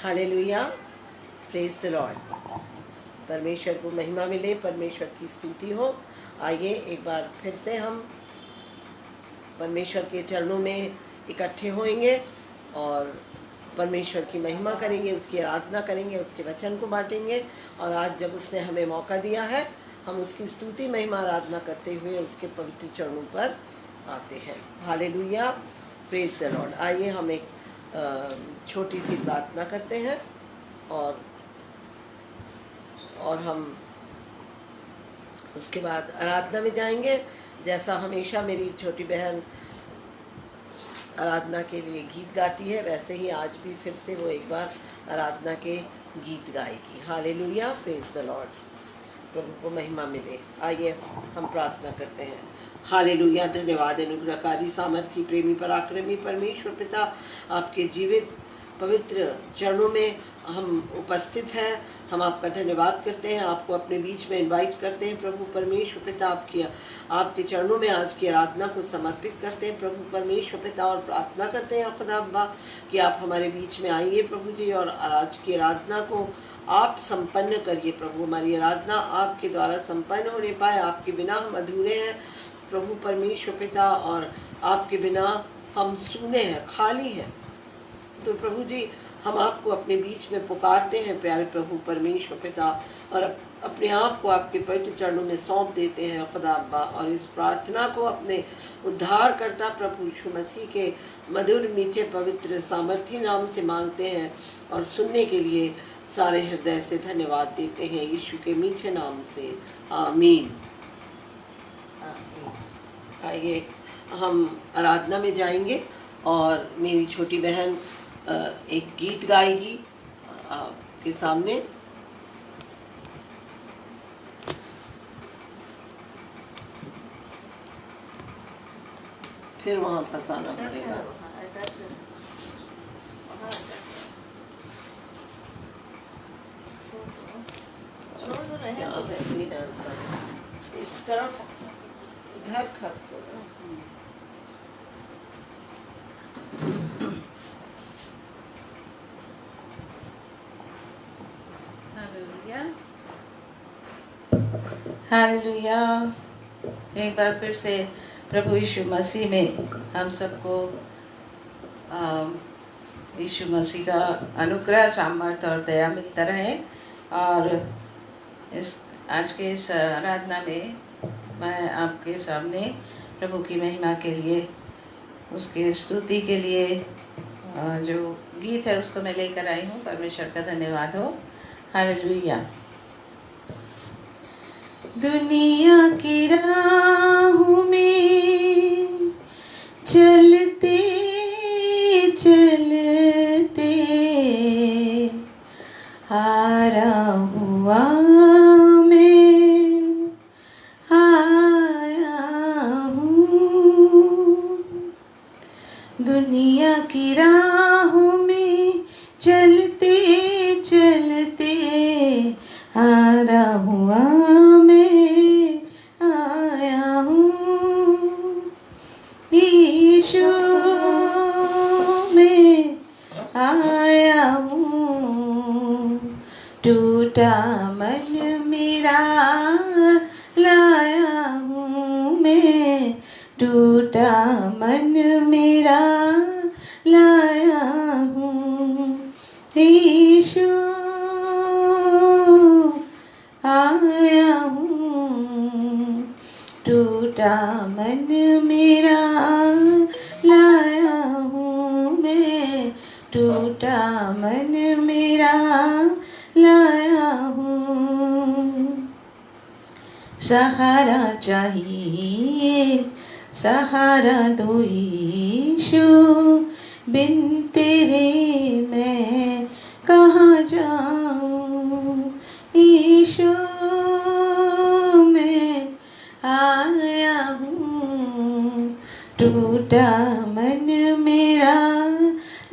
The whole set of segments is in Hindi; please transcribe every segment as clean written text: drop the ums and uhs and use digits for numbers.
Hallelujah, praise the Lord. परमेश्वर को महिमा मिले, परमेश्वर की स्तुति हो। आइए एक बार फिर से हम परमेश्वर के चरणों में इकट्ठे होंगे और परमेश्वर की महिमा करेंगे, उसकी आराधना करेंगे, उसके वचन को बांटेंगे। और आज जब उसने हमें मौका दिया है, हम उसकी स्तुति महिमा आराधना करते हुए उसके पवित्र चरणों पर आते हैं। Hallelujah, praise the Lord. आइए हम एक छोटी सी प्रार्थना करते हैं और हम उसके बाद आराधना में जाएंगे। जैसा हमेशा मेरी छोटी बहन आराधना के लिए गीत गाती है, वैसे ही आज भी फिर से वो एक बार आराधना के गीत गाएगी। Hallelujah, praise the Lord. प्रभु को महिमा मिले। आइए हम प्रार्थना करते हैं। हालेलुया, धन्यवाद अनुग्रहकारी सामर्थी प्रेमी पराक्रमी परमेश्वर पिता, आपके जीवित पवित्र चरणों में हम उपस्थित हैं। हम आपका धन्यवाद करते हैं, आपको अपने बीच में इनवाइट करते हैं। प्रभु परमेश्वर पिता, आपके चरणों में आज की आराधना को समर्पित करते हैं प्रभु परमेश्वर पिता, और प्रार्थना करते हैं खुदा अब्बा कि आप हमारे बीच में आइए प्रभु जी, और आज की आराधना को आप संपन्न करिए प्रभु। हमारी आराधना आपके द्वारा संपन्न होने पाए, आपके बिना हम अधूरे हैं प्रभु परमेश्वर पिता, और आपके बिना हम सूने हैं, खाली हैं। तो प्रभु जी, हम आपको अपने बीच में पुकारते हैं प्यारे प्रभु परमेश्वर पिता, और अपने आप को आपके पवित्र चरणों में सौंप देते हैं खुदा अब्बा। और इस प्रार्थना को अपने उद्धारकर्ता प्रभु यीशु मसीह के मधुर मीठे पवित्र सामर्थी नाम से मांगते हैं, और सुनने के लिए सारे हृदय से धन्यवाद देते हैं यीशु के मीठे नाम से, आमीन। आइए हम आराधना में जाएंगे और मेरी छोटी बहन एक गीत गाएगी आपके सामने। फिर वहाँ फंसाना पड़ेगा। इस तरफ इधर खस दो। हालेलुया। एक बार फिर से प्रभु यीशु मसीह में हम सबको यीशु मसीह का अनुग्रह, सामर्थ और दया मिलता रहे। और इस आज के इस आराधना में मैं आपके सामने प्रभु की महिमा के लिए, उसके स्तुति के लिए जो गीत है उसको मैं लेकर आई हूँ। परमेश्वर का धन्यवाद हो। हालेलुया। दुनिया की राहों में चलते चलते हारा हुआ मैं आया हूँ। दुनिया की राहों में चलते चलते हारा हुआ यीशु में आया हूँ। टूटा मन मेरा लाया हूँ मैं, टूटा मन मेरा लाया हूँ। यीशु आया हूँ। टूटा मन मेरा लाया हूँ मैं, टूटा मन मेरा लाया हूँ। सहारा चाहिए, सहारा दो यीशु, बिन तेरे मैं कहाँ जाऊँ। यीशु में आया हूँ। टूटा मन मेरा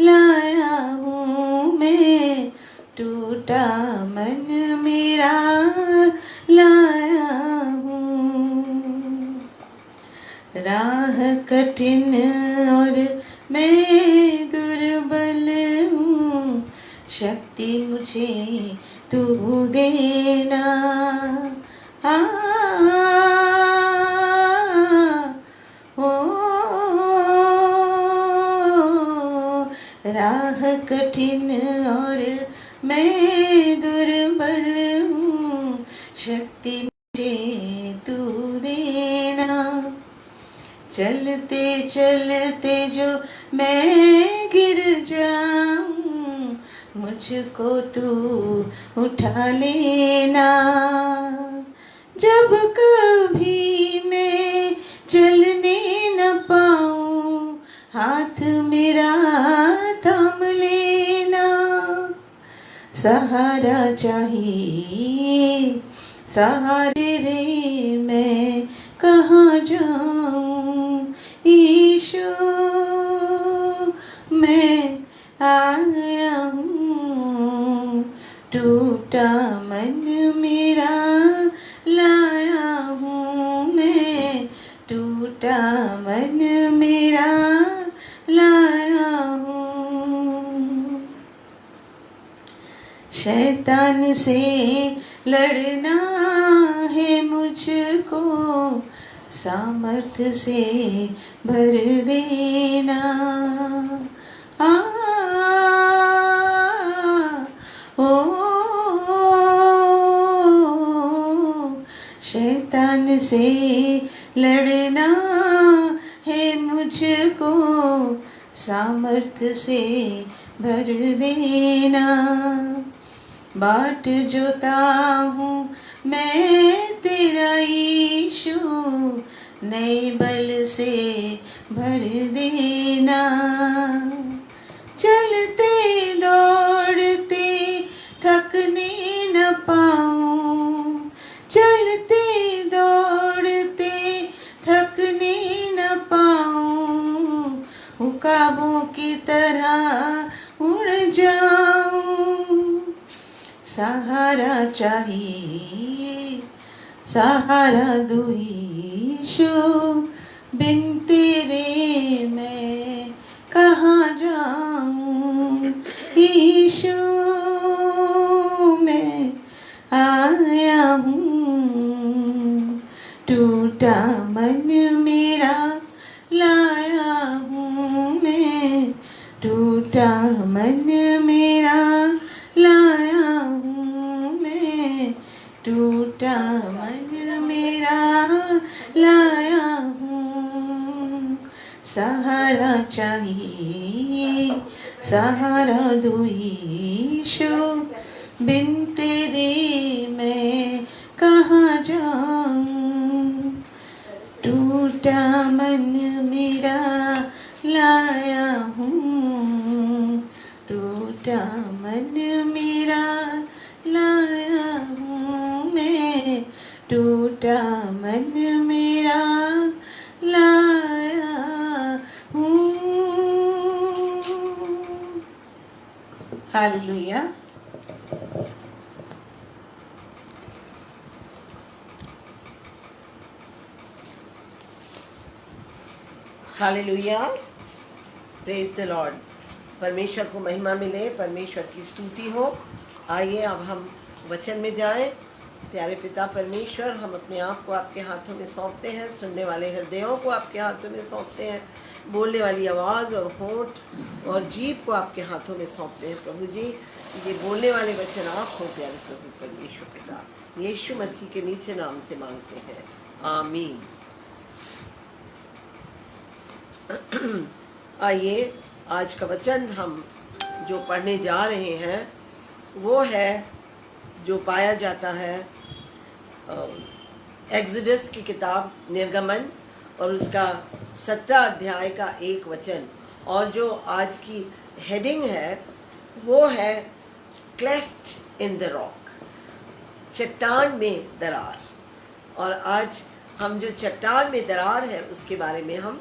लाया हूँ मैं, टूटा मन मेरा लाया हूँ। राह कठिन और मैं दुर्बल हूँ, शक्ति शक्ति मुझे तू देना। राह कठिन और मैं दुर्बल हूँ, शक्ति मुझे तू देना। चलते चलते जो मैं गिर जाऊं, मुझको तू उठा लेना। जब कभी मैं चलने न पाऊं, हाथ मेरा थाम लेना। सहारा चाहिए, सहारे रे मैं कहाँ जाऊं। ईशु मैं आया हूँ, टूटा मन मेरा लाया हूँ मैं, टूटा मन मेरा लाया हूँ। शैतान से लड़ना है मुझको, सामर्थ्य से भर देना। शैतान से लड़ना है मुझको, सामर्थ्य से भर देना। बाट जोता हूँ मैं तेरा यीशु, नए बल से भर देना। चलते दौड़ते थकने न पाऊँ, चलते दौड़ते थकने न पाऊँ, उकाबों की तरह उड़ जाऊँ। सहारा चाहिए, सहारा दो यीशु, बिन तेरे मैं कहाँ जाऊँ। यीशु मैं आया हूँ, टूटा मन मेरा लाया हूँ मैं, टूटा मन मेरा लाया हूँ मैं, टूटा मन मेरा लाया हूँ। सहारा चाहिए, सहारा दो यीशु, बिन तेरे मैं कहाँ जाऊँ। टूटा मन मेरा लाया हूँ, टूटा मन मेरा लाया हूँ मैं, टूटा मन मेरा लाया हूँ। Hallelujah. Hallelujah, praise the Lord. परमेश्वर को महिमा मिले, परमेश्वर की स्तुति हो। आइए अब हम वचन में जाएं। प्यारे पिता परमेश्वर, हम अपने आप को आपके हाथों में सौंपते हैं, सुनने वाले हृदयों को आपके हाथों में सौंपते हैं, बोलने वाली आवाज़ और होंठ और जीभ को आपके हाथों में सौंपते हैं। प्रभु जी, ये बोलने वाले वचन आप हो प्यारे प्रभु परमेश्वर पिता, यीशु मसीह के मीठे नाम से मांगते हैं, आमीन। आइए, आज का वचन हम जो पढ़ने जा रहे हैं वो है जो पाया जाता है एक्सोडस की किताब निर्गमन और उसका 7वां अध्याय का 1 वचन, और जो आज की हेडिंग है वो है क्लेफ्ट इन द रॉक, चट्टान में दरार। और आज हम जो चट्टान में दरार है उसके बारे में हम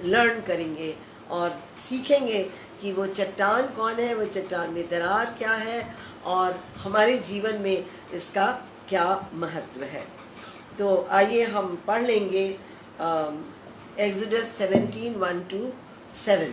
लर्न करेंगे और सीखेंगे कि वो चट्टान कौन है, वो चट्टान में दरार क्या है और हमारे जीवन में इसका क्या महत्व है। तो आइए हम पढ़ लेंगे एक्सोडस 17:1-7।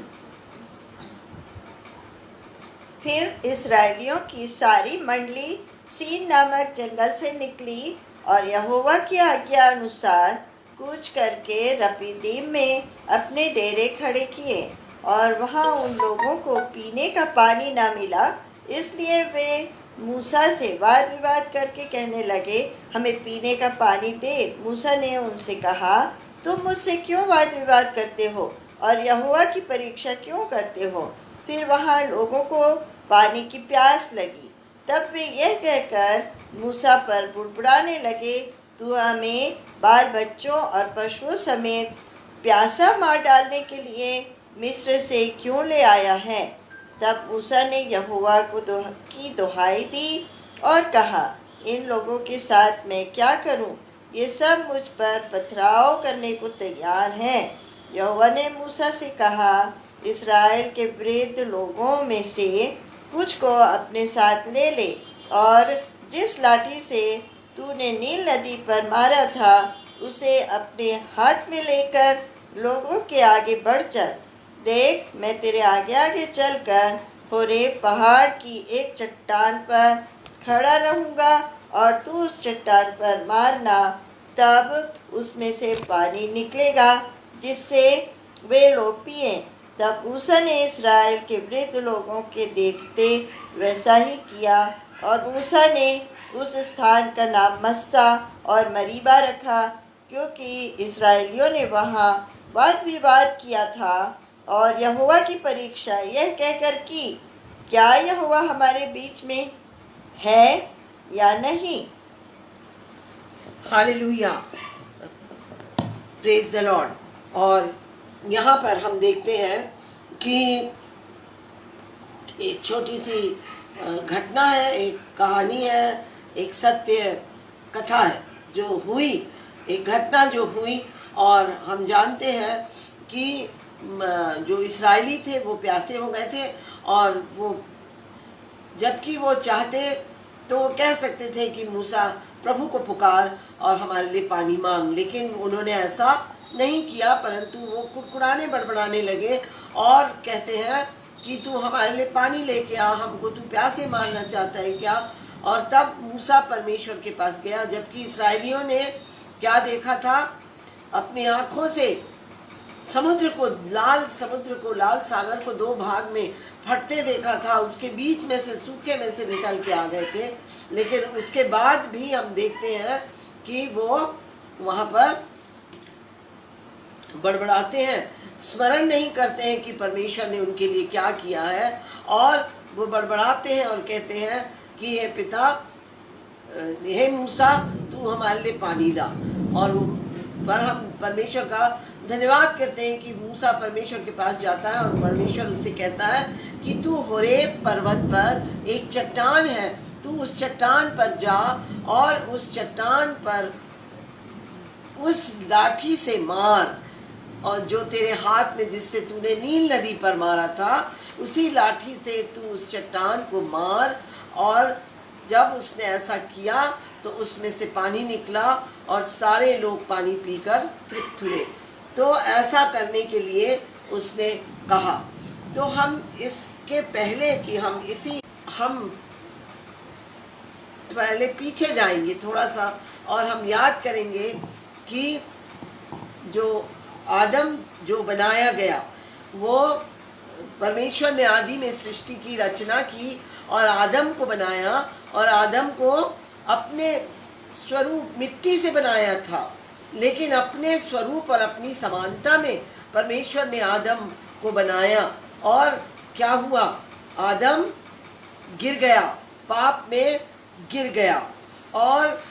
फिर इस्राएलियों की सारी मंडली सीन नामक जंगल से निकली और यहोवा की आज्ञा अनुसार कूच करके रपीदीम में अपने डेरे खड़े किए। और वहाँ उन लोगों को पीने का पानी न मिला, इसलिए वे मूसा से वाद विवाद करके कहने लगे, हमें पीने का पानी दे। मूसा ने उनसे कहा, तुम मुझसे क्यों वाद विवाद करते हो और यहोवा की परीक्षा क्यों करते हो? फिर वहाँ लोगों को पानी की प्यास लगी। तब वे यह कहकर मूसा पर बुड़बुड़ाने लगे, तू हमें बाल बच्चों और पशुओं समेत प्यासा मार डालने के लिए मिस्र से क्यों ले आया है? तब मूसा ने यहोवा की दुहाई दी और कहा, इन लोगों के साथ मैं क्या करूं? ये सब मुझ पर पथराव करने को तैयार हैं। यहोवा ने मूसा से कहा, इस्राएल के वृद्ध लोगों में से कुछ को अपने साथ ले ले और जिस लाठी से तूने नील नदी पर मारा था उसे अपने हाथ में लेकर लोगों के आगे बढ़ चल। देख, मैं तेरे आगे आगे चलकर होरेब पहाड़ की एक चट्टान पर खड़ा रहूँगा और तू उस चट्टान पर मारना, तब उसमें से पानी निकलेगा जिससे वे लोग पिएं। तब मूसा ने इस्राएल के वृद्ध लोगों के देखते वैसा ही किया और मूसा ने उस स्थान का नाम मस्सा और मरीबा रखा, क्योंकि इस्राएलियों ने वहाँ वाद विवाद किया था और यहोवा की परीक्षा यह कहकर की, क्या यहोवा हमारे बीच में है या नहीं? Hallelujah, praise the Lord. और यहाँ पर हम देखते हैं कि एक छोटी सी घटना है, एक कहानी है, एक सत्य कथा है जो हुई, एक घटना जो हुई। और हम जानते हैं कि जो इस्राएली थे वो प्यासे हो गए थे और वो जबकि वो चाहते तो वो कह सकते थे कि मूसा प्रभु को पुकार और हमारे लिए पानी मांग, लेकिन उन्होंने ऐसा नहीं किया, परंतु वो कुड़कुड़ाने बड़बड़ाने लगे और कहते हैं कि तू हमारे लिए पानी लेके आ, हमको तू प्यासे मारना चाहता है क्या? और तब मूसा परमेश्वर के पास गया, जबकि इस्राएलियों ने क्या देखा था? अपनी आँखों से समुद्र को लाल सागर को दो भाग में फटते देखा था, उसके बीच में से सूखे में से निकल के आ गए थे। लेकिन उसके बाद भी हम देखते हैं कि वो वहाँ पर बड़बड़ाते हैं, स्मरण नहीं करते हैं कि परमेश्वर ने उनके लिए क्या किया है, और वो बड़बड़ाते हैं और कहते हैं कि हे पिता, हे मूसा, तू हमारे लिए पानी ला। और पर हम परमेश्वर का धन्यवाद करते हैं कि मूसा परमेश्वर के पास जाता है और परमेश्वर उससे कहता है कि तू होरेब पर्वत पर एक चट्टान है, तू उस चट्टान पर जा और उस चट्टान पर उस लाठी से मार, और जो तेरे हाथ में जिससे तूने नील नदी पर मारा था उसी लाठी से तू उस चट्टान को मार। और जब उसने ऐसा किया तो उसमें से पानी निकला और सारे लोग पानी पीकर तृप्त हुए। तो ऐसा करने के लिए उसने कहा। तो हम इसके पहले कि हम पहले पीछे जाएंगे थोड़ा सा और हम याद करेंगे कि जो आदम जो बनाया गया, वो परमेश्वर ने आदि में सृष्टि की रचना की और आदम को बनाया और आदम को अपने स्वरूप मिट्टी से बनाया था, लेकिन अपने स्वरूप और अपनी समानता में परमेश्वर ने आदम को बनाया। और क्या हुआ? आदम गिर गया, पाप में गिर गया, और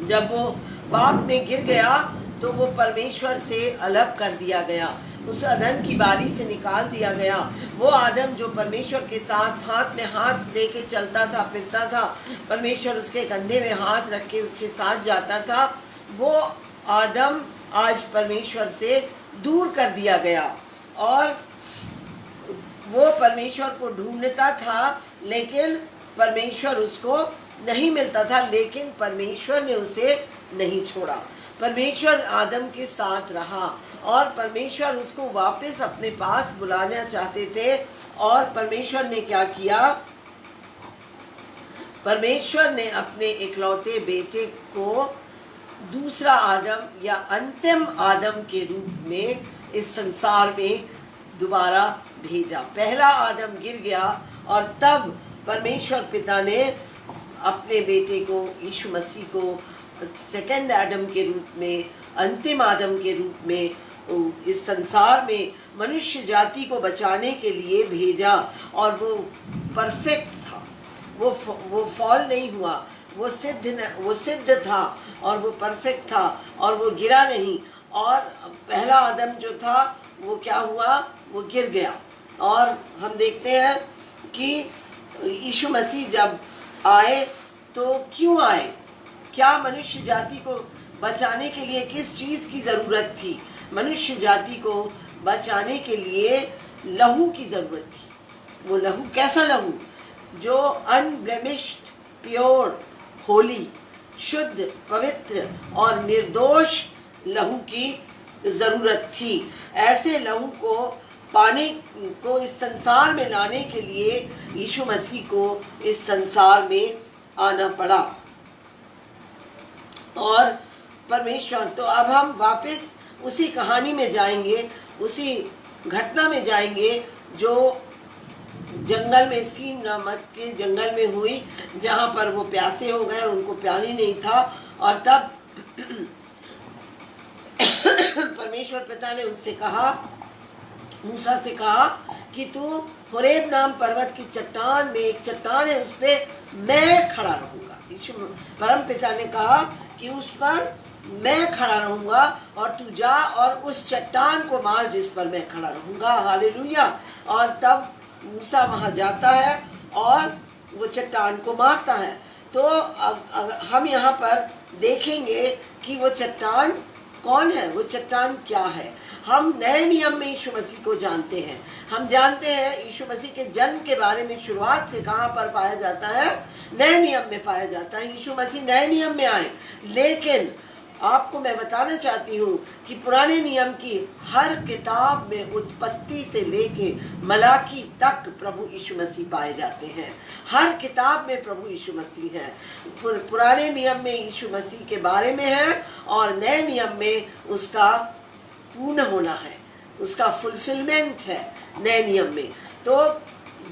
जब वो पाप में गिर गया तो वो परमेश्वर से अलग कर दिया गया, उस अदन की बारी से निकाल दिया गया। वो आदम जो परमेश्वर के साथ हाथ में हाथ लेके चलता था, फिरता था, परमेश्वर उसके कंधे में हाथ रख के उसके साथ जाता था, वो आदम आज परमेश्वर से दूर कर दिया गया। और वो परमेश्वर को ढूंढता था लेकिन परमेश्वर उसको नहीं मिलता था, लेकिन परमेश्वर ने उसे नहीं छोड़ा। परमेश्वर आदम के साथ रहा और परमेश्वर उसको वापस अपने पास बुलाना चाहते थे। और परमेश्वर ने क्या किया? परमेश्वर ने अपने इकलौते बेटे को दूसरा आदम या अंतिम आदम के रूप में इस संसार में दोबारा भेजा। पहला आदम गिर गया और तब परमेश्वर पिता ने अपने बेटे को, यीशु मसीह को सेकंड आदम के रूप में, अंतिम आदम के रूप में इस संसार में मनुष्य जाति को बचाने के लिए भेजा। और वो परफेक्ट था, वो फॉल नहीं हुआ, वो सिद्ध था और वो परफेक्ट था और वो गिरा नहीं। और पहला आदम जो था वो क्या हुआ? वो गिर गया। और हम देखते हैं कि यीशु मसीह जब आए तो क्यों आए? क्या मनुष्य जाति को बचाने के लिए किस चीज़ की ज़रूरत थी? मनुष्य जाति को बचाने के लिए लहू की ज़रूरत थी। वो लहू कैसा लहू? जो अनब्लेमिश्ड, प्योर, होली, शुद्ध, पवित्र और निर्दोष लहू की ज़रूरत थी। ऐसे लहू को पाने को इस संसार में लाने के लिए यीशु मसीह को इस संसार में आना पड़ा। और परमेश्वर, तो अब हम वापस उसी कहानी में जाएंगे, उसी घटना में जाएंगे जो जंगल में, सीन नामक के जंगल में हुई, जहाँ पर वो प्यासे हो गए, उनको पानी नहीं था। और तब परमेश्वर पिता ने उनसे कहा, मूसा से कहा कि तू होरेब नाम पर्वत की चट्टान में, एक चट्टान है, उस पे मैं खड़ा रहूंगा। यीशु परम पिता ने कहा कि उस पर मैं खड़ा रहूंगा और तू जा और उस चट्टान को मार जिस पर मैं खड़ा रहूंगा। हालेलुया। और तब मूसा वहां जाता है और वो चट्टान को मारता है। तो हम यहाँ पर देखेंगे कि वो चट्टान कौन है, वो चट्टान क्या है। हम नए नियम में यीशु मसीह को जानते हैं। हम जानते हैं यीशु मसीह के जन्म के बारे में शुरुआत से कहाँ पर पाया जाता है? नए नियम में पाया जाता है। यीशु मसीह नए नियम में आए। लेकिन आपको मैं बताना चाहती हूँ कि पुराने नियम की हर किताब में उत्पत्ति से लेके मलाकी तक प्रभु यीशु मसीह पाए जाते हैं। हर किताब में प्रभु यीशु मसीह है। पुराने नियम में यीशु मसीह के बारे में है और नए नियम में उसका पूर्ण होना है, उसका फुलफिलमेंट है नए नियम में। तो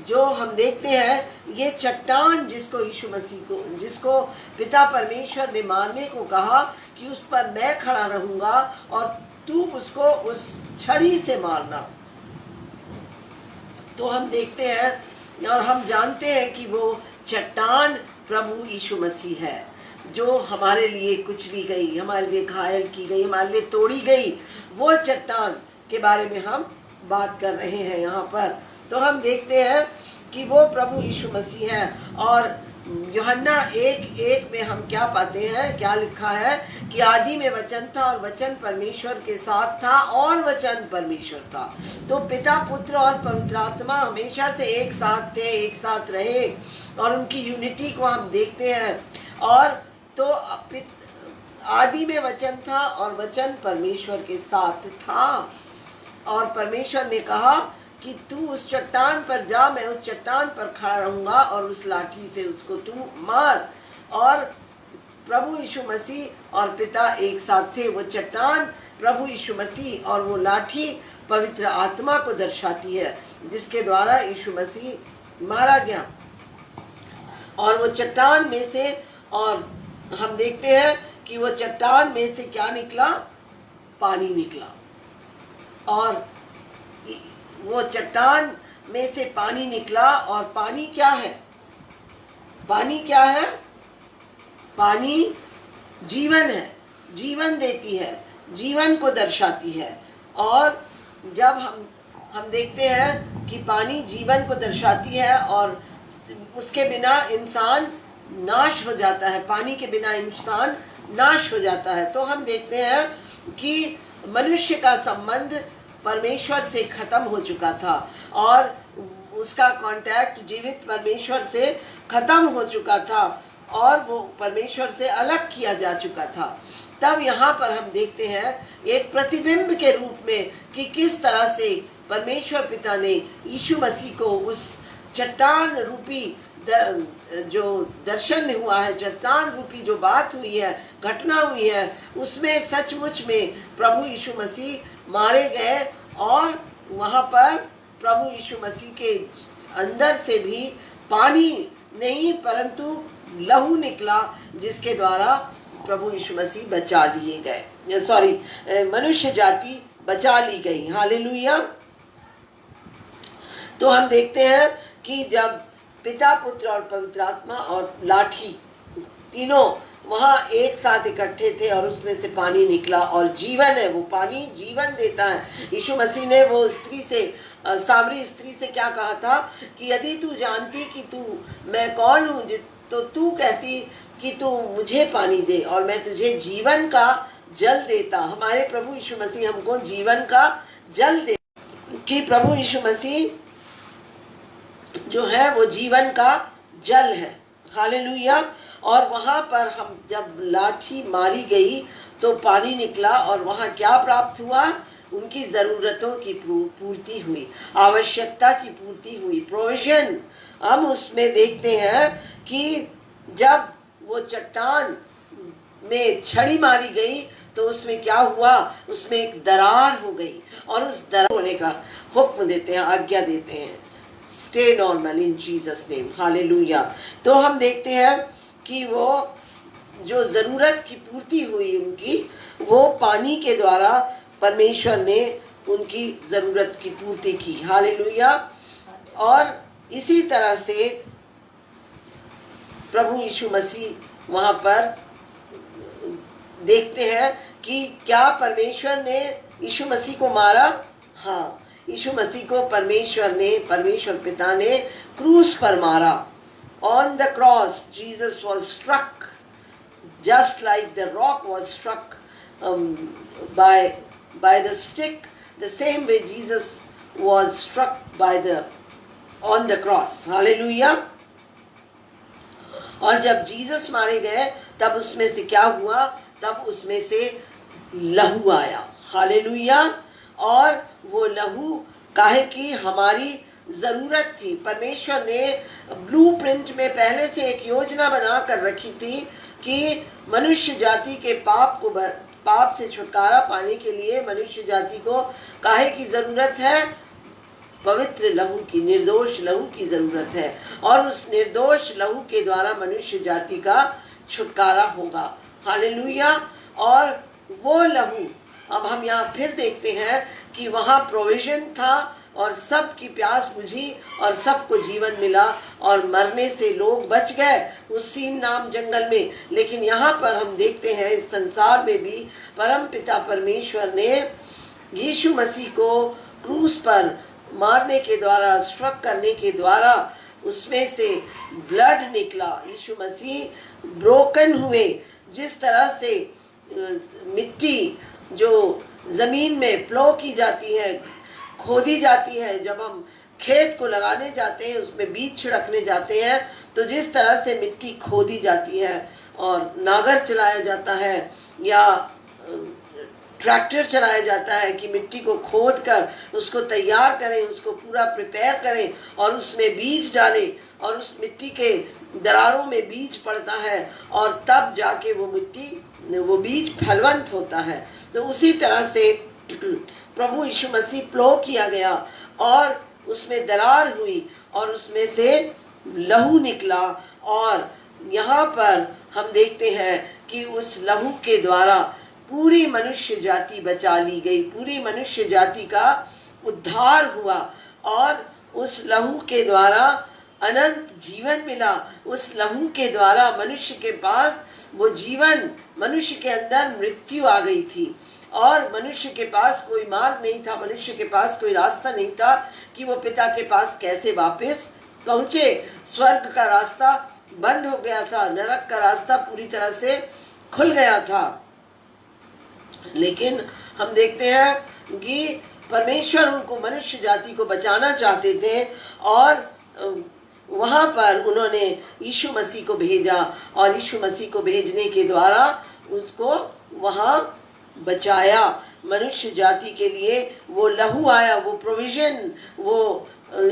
जो हम देखते हैं, ये चट्टान जिसको यीशु मसीह को, जिसको पिता परमेश्वर ने मारने को कहा कि उस पर मैं खड़ा रहूंगा और तू उसको उस छड़ी से मारना, तो हम देखते हैं और हम जानते हैं कि वो चट्टान प्रभु यीशु मसीह है, जो हमारे लिए कुचली गई, हमारे लिए घायल की गई, हमारे लिए तोड़ी गई। वो चट्टान के बारे में हम बात कर रहे हैं यहाँ पर। तो हम देखते हैं कि वो प्रभु यीशु मसीह है। और यूहन्ना 1:1 में हम क्या पाते हैं, क्या लिखा है कि आदि में वचन था और वचन परमेश्वर के साथ था और वचन परमेश्वर था। तो पिता, पुत्र और पवित्र आत्मा हमेशा से एक साथ थे, एक साथ रहे और उनकी यूनिटी को हम देखते हैं। और तो आदि में वचन था और वचन परमेश्वर के साथ था। और परमेश्वर ने कहा कि तू उस चट्टान पर जा, मैं उस चट्टान पर खड़ा रहूंगा और उस लाठी से उसको तू मार। और प्रभु यीशु मसीह और पिता एक साथ थे। वो चट्टान प्रभु यीशु मसीह और वो लाठी पवित्र आत्मा को दर्शाती है, जिसके द्वारा यीशु मसीह मारा गया। और वो चट्टान में से, और हम देखते हैं कि वो चट्टान में से क्या निकला? पानी निकला। और वो चट्टान में से पानी निकला। और पानी क्या है? पानी क्या है? पानी जीवन है, जीवन देती है, जीवन को दर्शाती है। और जब हम देखते हैं कि पानी जीवन को दर्शाती है और उसके बिना इंसान नाश हो जाता है, पानी के बिना इंसान नाश हो जाता है। तो हम देखते हैं कि मनुष्य का संबंध परमेश्वर से खत्म हो चुका था और उसका कांटेक्ट जीवित परमेश्वर से खत्म हो चुका था और वो परमेश्वर से अलग किया जा चुका था। तब यहाँ पर हम देखते हैं एक प्रतिबिंब के रूप में कि किस तरह से परमेश्वर पिता ने यीशु मसीह को उस चट्टान रूपी जो दर्शन हुआ है, चट्टान रूपी जो बात हुई है, घटना हुई है, उसमें सचमुच में प्रभु यीशु मसीह मारे गए और वहाँ पर प्रभु यीशु मसीह के अंदर से भी पानी नहीं परंतु लहू निकला, जिसके द्वारा प्रभु यीशु मसीह बचा लिए गए, सॉरी मनुष्य जाति बचा ली गई। हालेलुया। तो हम देखते हैं कि जब पिता, पुत्र और पवित्र आत्मा और लाठी तीनों वहाँ एक साथ इकट्ठे थे और उसमें से पानी निकला और जीवन है, वो पानी जीवन देता है। यीशु मसीह ने वो स्त्री से, सामरी स्त्री से क्या कहा था कि यदि तू जानती कि तू मैं कौन हूँ तो तू कहती कि तू मुझे पानी दे और मैं तुझे जीवन का जल देता। हमारे प्रभु यीशु मसीह हमको जीवन का जल दे, कि प्रभु यीशु मसीह जो है वो जीवन का जल है। हालेलुया। और वहाँ पर हम जब लाठी मारी गई तो पानी निकला और वहाँ क्या प्राप्त हुआ, उनकी ज़रूरतों की पूर्ति हुई, आवश्यकता की पूर्ति हुई, प्रोविजन। हम उसमें देखते हैं कि जब वो चट्टान में छड़ी मारी गई तो उसमें क्या हुआ, उसमें एक दरार हो गई और उस दरार होने का हुक्म देते हैं, आज्ञा देते हैं, स्टे नॉर्मल इन जीसस नेम। हालेलुया। तो हम देखते हैं कि वो जो ज़रूरत की पूर्ति हुई उनकी, वो पानी के द्वारा परमेश्वर ने उनकी ज़रूरत की पूर्ति की। हालेलुया। और इसी तरह से प्रभु यीशु मसीह वहाँ पर देखते हैं कि क्या परमेश्वर ने यीशु मसीह को मारा। हाँ, यीशु मसीह को परमेश्वर पिता ने क्रूस पर मारा। On the cross, Jesus was struck just like the rock was struck by the stick. The same way Jesus was struck on the cross. Hallelujah. और जब जीसस मारे गए तब उसमें से क्या हुआ, तब उसमें से लहू आया। हालेलुया। और वो लहू काहे की हमारी ज़रूरत थी। परमेश्वर ने ब्लूप्रिंट में पहले से एक योजना बना कर रखी थी कि मनुष्य जाति के पाप से छुटकारा पाने के लिए मनुष्य जाति को काहे की ज़रूरत है, पवित्र लहू की, निर्दोष लहू की ज़रूरत है। और उस निर्दोष लहू के द्वारा मनुष्य जाति का छुटकारा होगा। हालेलुया। और वो लहू, अब हम यहाँ फिर देखते हैं कि वहाँ प्रोविजन था और सबकी प्यास बुझी और सबको जीवन मिला और मरने से लोग बच गए उस सीन नाम जंगल में। लेकिन यहाँ पर हम देखते हैं इस संसार में भी परम पिता परमेश्वर ने यीशु मसीह को क्रूस पर मारने के द्वारा, स्ट्रक करने के द्वारा उसमें से ब्लड निकला। यीशु मसीह ब्रोकन हुए। जिस तरह से मिट्टी जो ज़मीन में प्लो की जाती है, खोदी जाती है, जब हम खेत को लगाने जाते हैं, उसमें बीज छिड़कने जाते हैं, तो जिस तरह से मिट्टी खोदी जाती है और नागर चलाया जाता है या ट्रैक्टर चलाया जाता है कि मिट्टी को खोद कर उसको तैयार करें, उसको पूरा प्रिपेयर करें और उसमें बीज डालें और उस मिट्टी के दरारों में बीज पड़ता है और तब जाके वो बीज फलवंत होता है। तो उसी तरह से प्रभु यीशु मसीह प्लो किया गया और उसमें दरार हुई और उसमें से लहू निकला। और यहाँ पर हम देखते हैं कि उस लहू के द्वारा पूरी मनुष्य जाति बचा ली गई, पूरी मनुष्य जाति का उद्धार हुआ और उस लहू के द्वारा अनंत जीवन मिला। उस लहू के द्वारा मनुष्य के पास वो जीवन, मनुष्य के अंदर मृत्यु आ गई थी और मनुष्य के पास कोई मार्ग नहीं था, मनुष्य के पास कोई रास्ता नहीं था कि वो पिता के पास कैसे वापस पहुँचे। स्वर्ग का रास्ता बंद हो गया था, नरक का रास्ता पूरी तरह से खुल गया था। लेकिन हम देखते हैं कि परमेश्वर उनको, मनुष्य जाति को बचाना चाहते थे और वहाँ पर उन्होंने यीशु मसीह को भेजा और यीशु मसीह को भेजने के द्वारा उसको वहाँ बचाया। मनुष्य जाति के लिए वो लहू आया, वो प्रोविजन, वो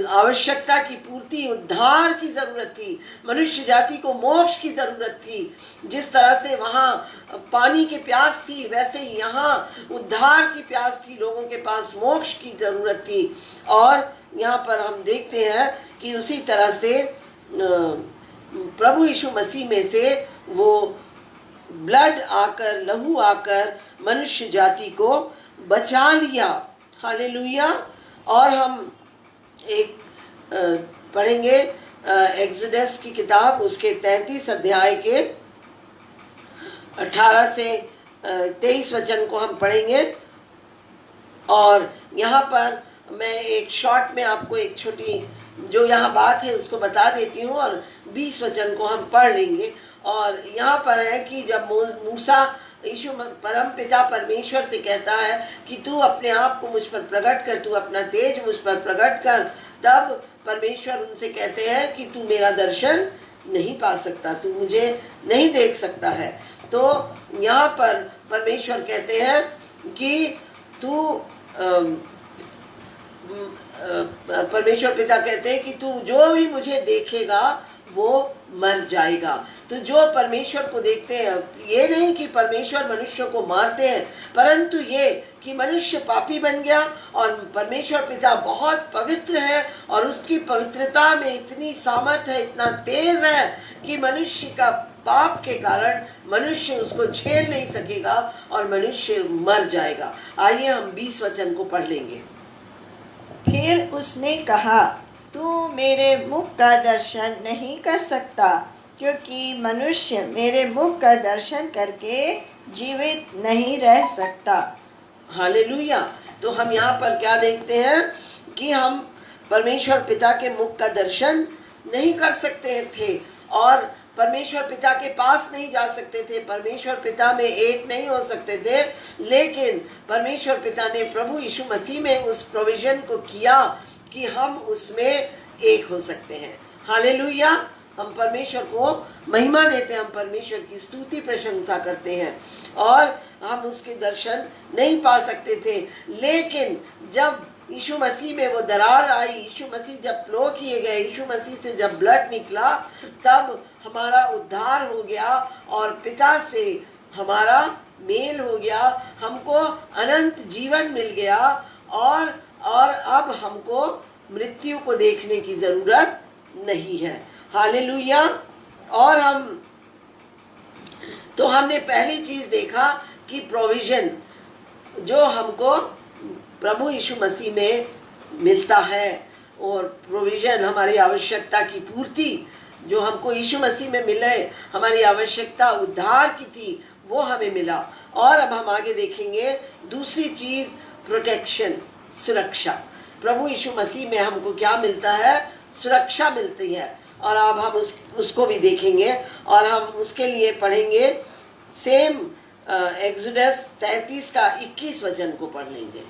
आवश्यकता की पूर्ति, उद्धार की जरूरत थी। मनुष्य जाति को मोक्ष की जरूरत थी। जिस तरह से वहाँ पानी की प्यास थी, वैसे ही यहाँ उद्धार की प्यास थी, लोगों के पास मोक्ष की जरूरत थी। और यहाँ पर हम देखते हैं कि उसी तरह से प्रभु यीशु मसीह में से वो ब्लड आकर, लहू आकर मनुष्य जाति को बचा लिया। हालेलुया। और हम एक पढ़ेंगे एक्सोडस की किताब, उसके 33 अध्याय के 18 से 23 वचन को हम पढ़ेंगे। और यहाँ पर मैं एक शॉर्ट में आपको एक छोटी जो यहाँ बात है उसको बता देती हूँ, और 20 वचन को हम पढ़ लेंगे। और यहाँ पर है कि जब मूसा, यीशु परम पिता परमेश्वर से कहता है कि तू अपने आप को मुझ पर प्रकट कर, तू अपना तेज मुझ पर प्रकट कर, तब परमेश्वर उनसे कहते हैं कि तू मेरा दर्शन नहीं पा सकता, तू मुझे नहीं देख सकता है। तो यहाँ पर परमेश्वर कहते हैं कि तू परमेश्वर पिता कहते हैं कि तू जो भी मुझे देखेगा वो मर जाएगा। तो जो परमेश्वर को देखते हैं, ये नहीं कि परमेश्वर मनुष्य को मारते हैं, परंतु ये कि मनुष्य पापी बन गया और परमेश्वर पिता बहुत पवित्र है और उसकी पवित्रता में इतनी सामर्थ है, इतना तेज है कि मनुष्य का पाप के कारण मनुष्य उसको झेल नहीं सकेगा और मनुष्य मर जाएगा। आइए हम 20 वचन को पढ़ लेंगे। फिर उसने कहा, तू मेरे मुख का दर्शन नहीं कर सकता, क्योंकि मनुष्य मेरे मुख का दर्शन करके जीवित नहीं रह सकता। हालेलुया। तो हम यहाँ पर क्या देखते हैं कि हम परमेश्वर पिता के मुख का दर्शन नहीं कर सकते थे और परमेश्वर पिता के पास नहीं जा सकते थे, परमेश्वर पिता में एक नहीं हो सकते थे। लेकिन परमेश्वर पिता ने प्रभु यीशु मसीह में उस प्रोविजन को किया कि हम उसमें एक हो सकते हैं। हालेलुया। हम परमेश्वर को महिमा देते हैं, हम परमेश्वर की स्तुति प्रशंसा करते हैं और हम उसके दर्शन नहीं पा सकते थे। लेकिन जब यीशु मसीह में वो दरार आई, यीशु मसीह जब फ्लो किए गए, यीशु मसीह से जब ब्लड निकला, तब हमारा उद्धार हो गया और पिता से हमारा मेल हो गया, हमको अनंत जीवन मिल गया और अब हमको मृत्यु को देखने की जरूरत नहीं है। हालेलुया। और हमने पहली चीज देखा कि प्रोविजन जो हमको प्रभु यीशु मसीह में मिलता है, और प्रोविजन हमारी आवश्यकता की पूर्ति जो हमको यीशु मसीह में मिले, हमारी आवश्यकता उद्धार की थी, वो हमें मिला। और अब हम आगे देखेंगे दूसरी चीज, प्रोटेक्शन, सुरक्षा। प्रभु यीशु मसीह में हमको क्या मिलता है? सुरक्षा मिलती है। और अब हम उसको भी देखेंगे और हम उसके लिए पढ़ेंगे सेम एक्सोडस 33 का 21 वचन को पढ़ लेंगे।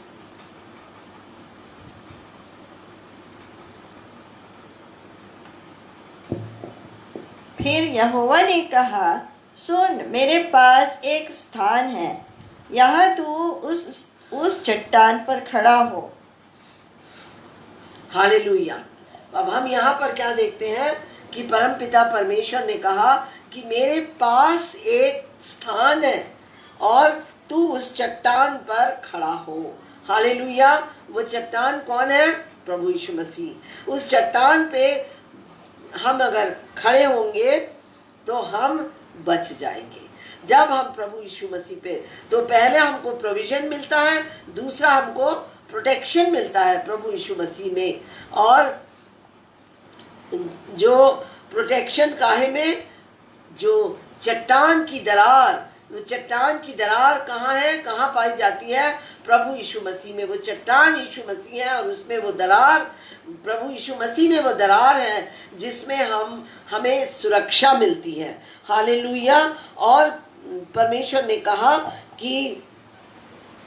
फिर यहोवा ने कहा, सुन, मेरे पास एक स्थान है, यहाँ तू उस चट्टान पर खड़ा हो। हालेलुया। अब हम यहाँ पर क्या देखते हैं कि परमपिता परमेश्वर ने कहा कि मेरे पास एक स्थान है और तू उस चट्टान पर खड़ा हो। हालेलुया। वो चट्टान कौन है? प्रभु यीशु मसीह। उस चट्टान पे हम अगर खड़े होंगे तो हम बच जाएंगे। जब हम प्रभु यीशु मसीह पे, तो पहले हमको प्रोविजन मिलता है, दूसरा हमको प्रोटेक्शन मिलता है प्रभु यीशु मसीह में। और जो प्रोटेक्शन काहे में? जो चट्टान की दरार, वो चट्टान की दरार कहाँ है, कहाँ पाई जाती है? प्रभु यीशु मसीह में। वो चट्टान यीशु मसीह है और उसमें वो दरार, प्रभु यीशु मसीह में वो दरार है जिसमें हमें सुरक्षा मिलती है। हालेलुया। और परमेश्वर ने कहा कि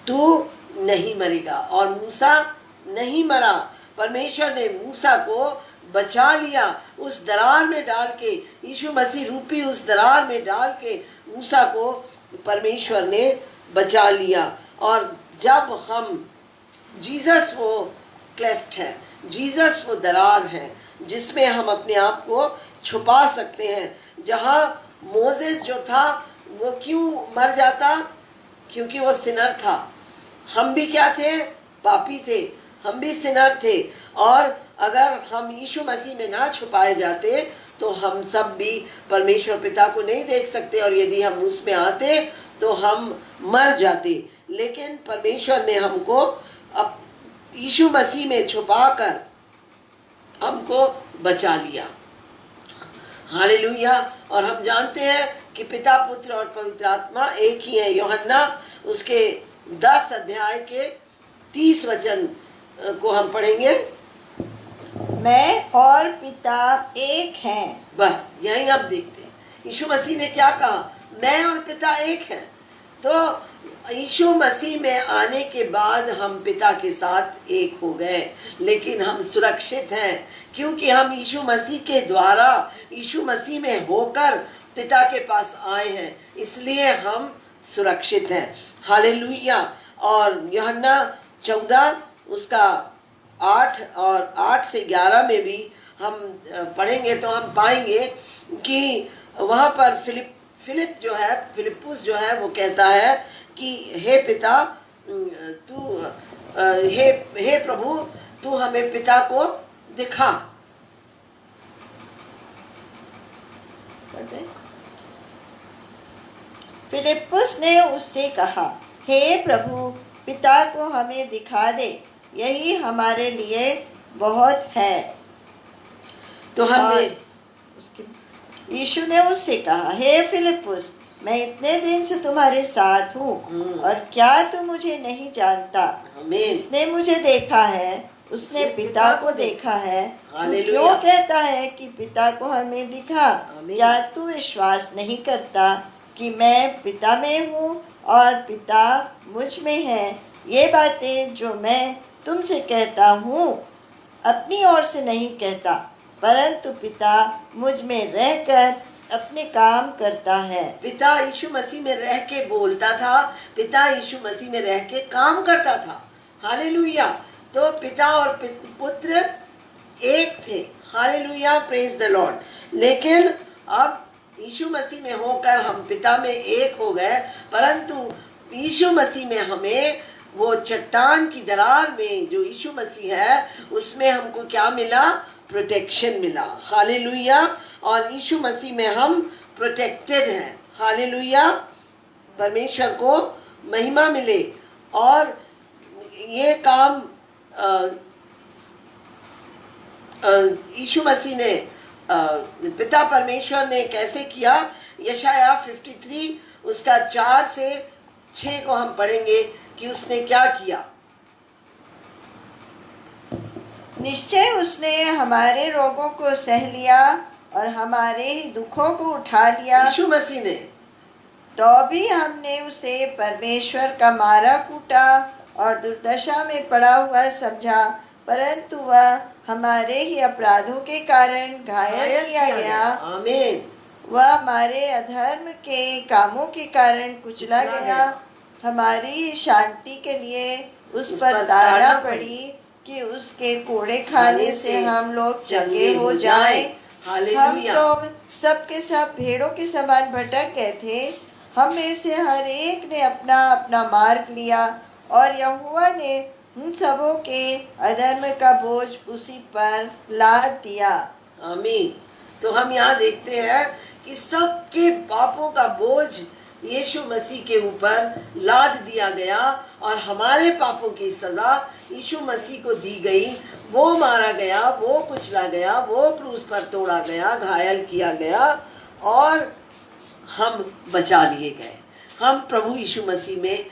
तू नहीं मरेगा, और मूसा नहीं मरा। परमेश्वर ने मूसा को बचा लिया, उस दरार में डाल के, यीशु मसीह रूपी उस दरार में डाल के मूसा को परमेश्वर ने बचा लिया। और जब हम जीसस वो क्लेफ्ट है, जीसस वो दरार है जिसमें हम अपने आप को छुपा सकते हैं। जहाँ मोसेस जो था वो क्यों मर जाता? क्योंकि वो सिनर था। हम भी क्या थे? पापी थे, हम भी सिनर थे। और अगर हम यीशु मसीह में ना छुपाए जाते तो हम सब भी परमेश्वर पिता को नहीं देख सकते, और यदि हम उसमें आते तो हम मर जाते। लेकिन परमेश्वर ने हमको अब यीशु मसीह में छुपाकर हमको बचा लिया। हालेलुया। और हम जानते हैं कि पिता, पुत्र और पवित्र आत्मा एक ही है। यूहन्ना उसके 10 अध्याय के 30 वचन को हम पढ़ेंगे। मैं और पिता एक हैं। बस यही हम देखते हैं। यीशु मसीह ने क्या कहा? मैं और पिता एक हैं। तो यीशु मसीह में आने के बाद हम पिता के साथ एक हो गए, लेकिन हम सुरक्षित हैं क्योंकि हम यीशु मसीह के द्वारा, यीशु मसीह में होकर पिता के पास आए हैं, इसलिए हम सुरक्षित हैं। हालेलुया। और यूहन्ना 14 उसका 8 और 8 से 11 में भी हम पढ़ेंगे तो हम पाएंगे कि वहाँ पर फिलिप्पुस जो है वो कहता है कि हे पिता, हे प्रभु, तू हमें पिता को दिखा। फिलिप्पुस ने उससे कहा, हे प्रभु, पिता को हमें दिखा दे, यही हमारे लिए बहुत है। तो हम यीशु ने उससे कहा, हे फिलिप्पुस, मैं इतने दिन से तुम्हारे साथ हूँ और क्या तू मुझे नहीं जानता? जिसने मुझे देखा है उसने पिता को देखा है। तू क्यों कहता है कि पिता को हमें दिखा? क्या तू विश्वास नहीं करता कि मैं पिता में हूँ और पिता मुझ में है? ये बातें जो मैं तुमसे कहता हूँ अपनी ओर से नहीं कहता, परंतु पिता मुझ में रहकर अपने काम करता है। पिता यीशु मसीह में रह के बोलता था, पिता यीशु मसीह में रह के काम करता था। हालेलुया। तो पिता और पुत्र एक थे। Hallelujah, praise the Lord. लेकिन अब यीशु मसीह में होकर हम पिता में एक हो गए, परंतु यीशु मसीह में हमें वो चट्टान की दरार में जो यीशु मसीह है उसमें हमको क्या मिला? प्रोटेक्शन मिला। हालेलुया। और यीशु मसीह में हम प्रोटेक्टेड हैं। हालेलुया। परमेश्वर को महिमा मिले। और ये काम यीशु मसीह ने, पिता परमेश्वर ने कैसे किया? यशाया 53 उसका 4 से 6 को हम पढ़ेंगे कि उसने क्या किया। निश्चय उसने हमारे रोगों को सह लिया और हमारे ही दुखों को उठा लिया। यीशु मसीह ने। तो भी हमने उसे परमेश्वर का मारा कूटा और दुर्दशा में पड़ा हुआ समझा, परंतु वह हमारे ही अपराधों के कारण घायल किया गया। आमीन। वह हमारे अधर्म के कामों के कारण कुचला गया। हमारी ही शांति के लिए उस पर ताड़ना पड़ी कि उसके कोड़े खाने से हम लोग चंगे हो जाएं। हम लोग सब के सब भेड़ों के समान भटक गए थे। हम में से हर एक ने अपना अपना मार्ग लिया और यहोवा ने उन सबों के अधर्म का बोझ उसी पर लाद दिया। आमीन। तो हम यहाँ देखते हैं कि सबके पापों का बोझ यीशु मसीह के ऊपर लाद दिया गया और हमारे पापों की सजा यीशु मसीह को दी गई। वो मारा गया, वो कुचला गया, वो क्रूस पर तोड़ा गया, घायल किया गया और हम बचा लिए गए। हम प्रभु यीशु मसीह में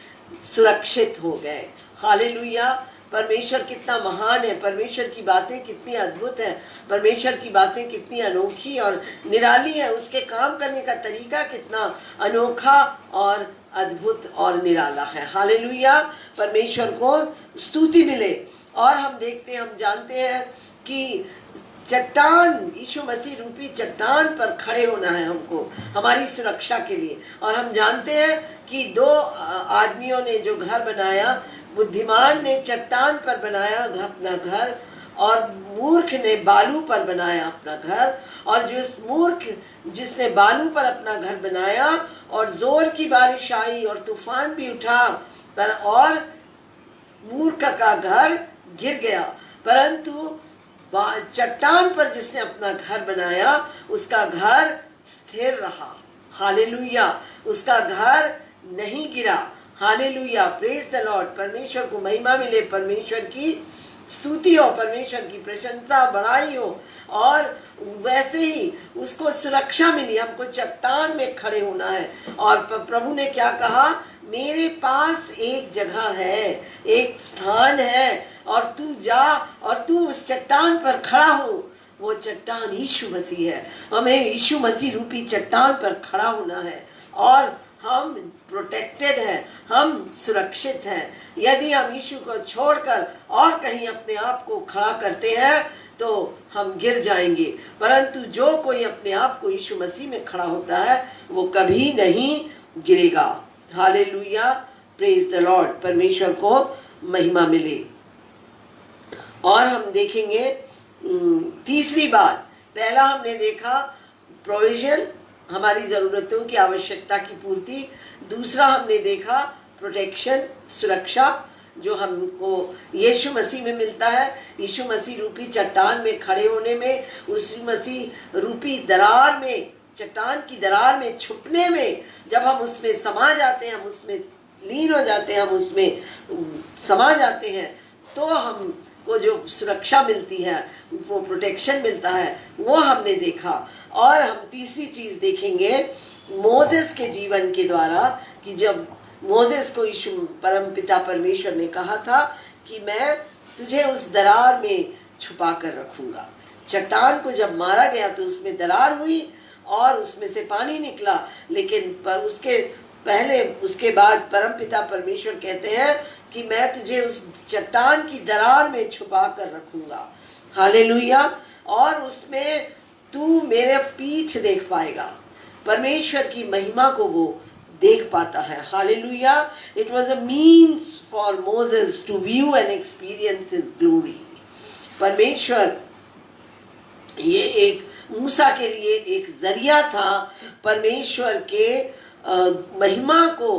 सुरक्षित हो गए। हालेलुया। परमेश्वर कितना महान है, परमेश्वर की बातें कितनी अद्भुत है, परमेश्वर की बातें कितनी अनोखी और निराली है, उसके काम करने का तरीका कितना अनोखा और अद्भुत और निराला है। हालेलुया। परमेश्वर को स्तुति मिले। और हम देखते हैं, हम जानते हैं कि चट्टान, यीशु मसीह रूपी चट्टान पर खड़े होना है हमको, हमारी सुरक्षा के लिए। और हम जानते हैं कि दो आदमियों ने जो घर बनाया, बुद्धिमान ने चट्टान पर बनाया अपना घर, और मूर्ख ने बालू पर बनाया अपना घर। और जिसने बालू पर अपना घर बनाया और जोर की बारिश आई और तूफान भी उठा, पर और मूर्ख का घर गिर गया। परंतु चट्टान पर जिसने अपना घर बनाया, उसका घर स्थिर रहा। हालेलुया, उसका घर नहीं गिरा। Hallelujah, praise the Lord. परमेश्वर को महिमा मिले, परमेश्वर की स्तुति हो, परमेश्वर की प्रशंसा बढ़ाई हो। और वैसे ही उसको सुरक्षा मिली। हमको चट्टान में खड़े होना है। और प्रभु ने क्या कहा, मेरे पास एक जगह है, एक स्थान है, और तू जा और तू उस चट्टान पर खड़ा हो। वो चट्टान यीशु मसीह है। हमें यीशु मसीह रूपी चट्टान पर खड़ा होना है, और हम प्रोटेक्टेड हैं, हम सुरक्षित हैं। यदि हम यीशु को छोड़कर और कहीं अपने आप को खड़ा करते हैं तो हम गिर जाएंगे। परंतु जो कोई अपने आप को यीशु मसीह में खड़ा होता है, वो कभी नहीं गिरेगा। Hallelujah, praise the Lord. परमेश्वर को महिमा मिले। और हम देखेंगे तीसरी बात। पहला हमने देखा प्रोविजन, हमारी ज़रूरतों की आवश्यकता की पूर्ति। दूसरा हमने देखा प्रोटेक्शन, सुरक्षा, जो हमको यीशु मसीह में मिलता है। यीशु मसीह रूपी चट्टान में खड़े होने में, उस मसीह रूपी दरार में, चट्टान की दरार में छुपने में, जब हम उसमें समा जाते हैं, हम उसमें लीन हो जाते हैं, हम उसमें समा जाते हैं, तो हमको जो सुरक्षा मिलती है, वो प्रोटेक्शन मिलता है, वो हमने देखा। और हम तीसरी चीज़ देखेंगे मोसेस के जीवन के द्वारा, कि जब मोसेस को यीशु परमपिता परमेश्वर ने कहा था कि मैं तुझे उस दरार में छुपा कर रखूँगा। चट्टान को जब मारा गया तो उसमें दरार हुई और उसमें से पानी निकला, लेकिन उसके बाद परमपिता परमेश्वर कहते हैं कि मैं तुझे उस चट्टान की दरार में छुपा कर रखूँगा। हालेलुया। और उसमें तू मेरे पीठ देख पाएगा। परमेश्वर की महिमा को वो देख पाता है। Hallelujah. It was a means for Moses to view and experience his glory. परमेश्वर, ये एक मूसा के लिए एक जरिया था परमेश्वर के महिमा को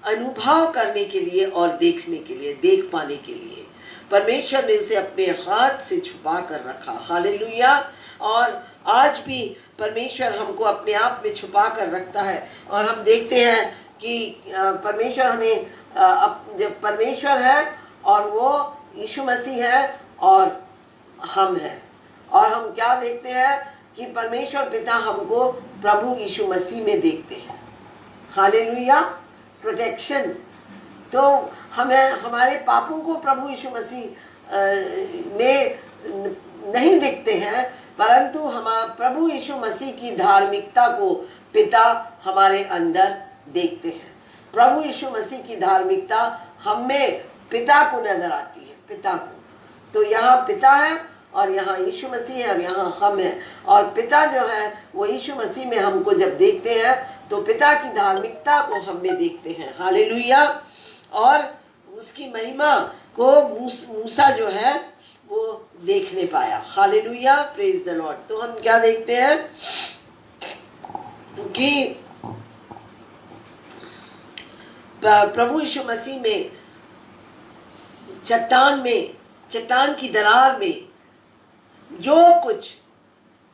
अनुभव करने के लिए और देखने के लिए, देख पाने के लिए। परमेश्वर ने उसे अपने हाथ से छुपा कर रखा। हालेलुया। और आज भी परमेश्वर हमको अपने आप में छुपा कर रखता है। और हम देखते हैं कि परमेश्वर हमें, जब परमेश्वर है और वो यीशु मसीह है और हम हैं, और हम क्या देखते हैं कि परमेश्वर पिता हमको प्रभु यीशु मसीह में देखते हैं। हालेलुया। प्रोटेक्शन, तो हमें हमारे पापों को प्रभु यीशु मसीह में नहीं देखते हैं, परंतु हम प्रभु यीशु मसीह की धार्मिकता को पिता हमारे अंदर देखते हैं। प्रभु यीशु मसीह की धार्मिकता हम में पिता को नजर आती है, पिता को। तो यहाँ पिता है और यहाँ यीशु मसीह है और यहाँ हम हैं। और पिता जो है वो यीशु मसीह में हमको जब देखते हैं तो पिता की धार्मिकता को हम में देखते हैं। हालेलुया। और उसकी महिमा को मूसा जो है वो देख नहीं पाया। Hallelujah, praise the Lord. तो हम क्या देखते हैं कि प्रभु यीशु मसीह में चट्टान की दरार में जो कुछ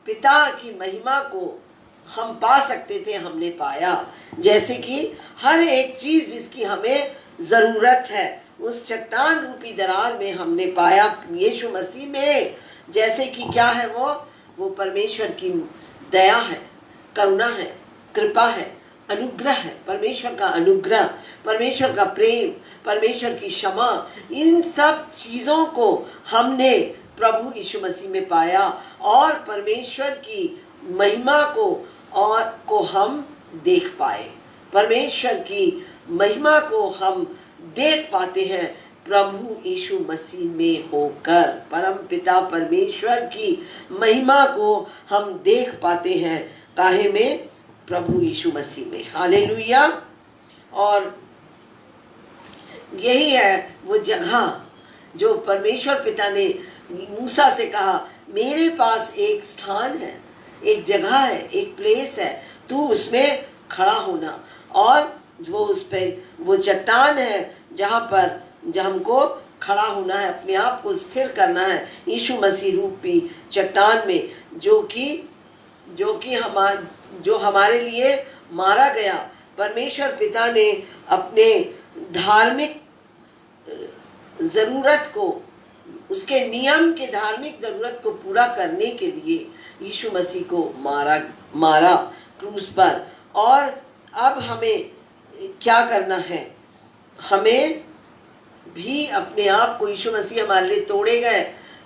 पिता की महिमा को हम पा सकते थे, हमने पाया। जैसे कि हर एक चीज जिसकी हमें जरूरत है, उस चट्टान रूपी दरार में हमने पाया यीशु मसीह में। जैसे कि क्या है वो परमेश्वर की दया है, करुणा है, कृपा है, अनुग्रह है। परमेश्वर का अनुग्रह, परमेश्वर का प्रेम, परमेश्वर की क्षमा, इन सब चीज़ों को हमने प्रभु यीशु मसीह में पाया। और परमेश्वर की महिमा को हम देख पाए। परमेश्वर की महिमा को हम देख पाते हैं प्रभु यीशु मसीह में होकर परम पिता परमेश्वर की महिमा को हम देख पाते हैं। काहे में? प्रभु यीशु मसीह में। हालेलुया। और यही है वो जगह जो परमेश्वर पिता ने मूसा से कहा, मेरे पास एक स्थान है, एक जगह है, एक प्लेस है, तू उसमें खड़ा होना। और वो उस पे वो चट्टान है जहाँ पर हमको खड़ा होना है, अपने आप को स्थिर करना है यीशु मसीह रूपी चट्टान में, जो हमारे लिए मारा गया। परमेश्वर पिता ने अपने धार्मिक ज़रूरत को, उसके नियम के धार्मिक ज़रूरत को पूरा करने के लिए यीशु मसीह को मारा क्रूस पर। और अब हमें क्या करना है? हमें भी अपने आप को, यीशु मसीह हमारे लिए तोड़े गए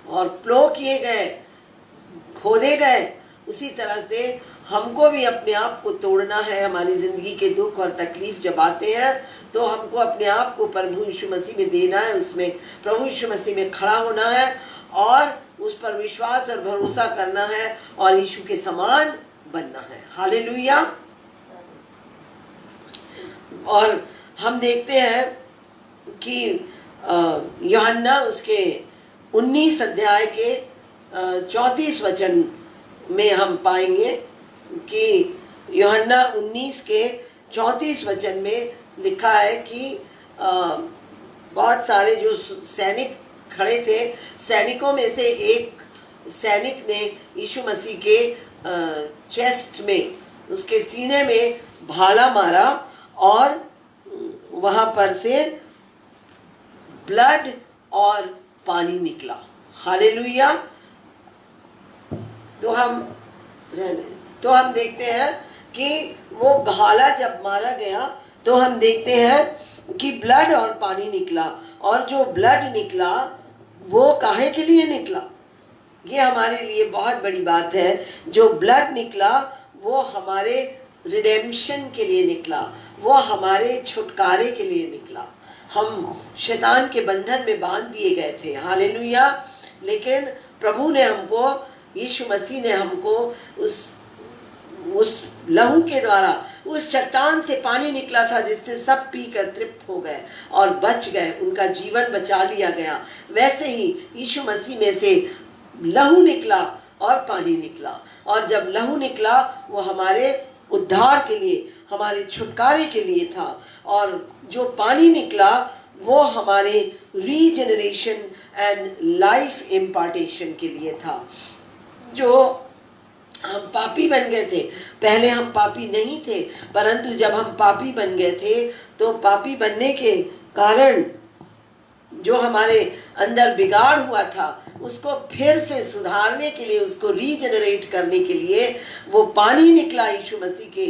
और प्लो किए गए, खोदे गए, उसी तरह से हमको भी अपने आप को तोड़ना है। हमारी ज़िंदगी के दुख और तकलीफ जब आते हैं तो हमको अपने आप को प्रभु यीशु मसीह में देना है, उसमें प्रभु यीशु मसीह में खड़ा होना है और उस पर विश्वास और भरोसा करना है और यीशु के समान बनना है। हालेलुया। और हम देखते हैं कि यूहन्ना उसके 19 अध्याय के 34 वचन में हम पाएंगे कि यूहन्ना 19 के 34 वचन में लिखा है कि बहुत सारे जो सैनिक खड़े थे, सैनिकों में से एक सैनिक ने यीशु मसीह के चेस्ट में, उसके सीने में भाला मारा और वहाँ पर से ब्लड और पानी निकला। हालेलुया। तो हम देखते हैं कि वो भाला जब मारा गया तो हम देखते हैं कि ब्लड और पानी निकला। और जो ब्लड निकला वो काहे के लिए निकला? ये हमारे लिए बहुत बड़ी बात है। जो ब्लड निकला वो हमारे रिडेम्पशन के लिए निकला, वो हमारे छुटकारे के लिए निकला। हम शैतान के बंधन में बांध दिए गए थे। हालेलुया। लेकिन प्रभु ने हमको, यीशु मसीह ने हमको उस लहू के द्वारा, उस चट्टान से पानी निकला था जिससे सब पीकर तृप्त हो गए और बच गए, उनका जीवन बचा लिया गया। वैसे ही यीशु मसीह में से लहू निकला और पानी निकला। और जब लहू निकला वो हमारे उद्धार के लिए, हमारे छुटकारे के लिए था। और जो पानी निकला वो हमारे रीजेनरेशन एंड लाइफ इम्पार्टेशन के लिए था। जो हम पापी बन गए थे, पहले हम पापी नहीं थे, परंतु जब हम पापी बन गए थे तो पापी बनने के कारण जो हमारे अंदर बिगाड़ हुआ था उसको फिर से सुधारने के लिए, उसको रीजेनरेट करने के लिए वो पानी निकला यीशु मसीह के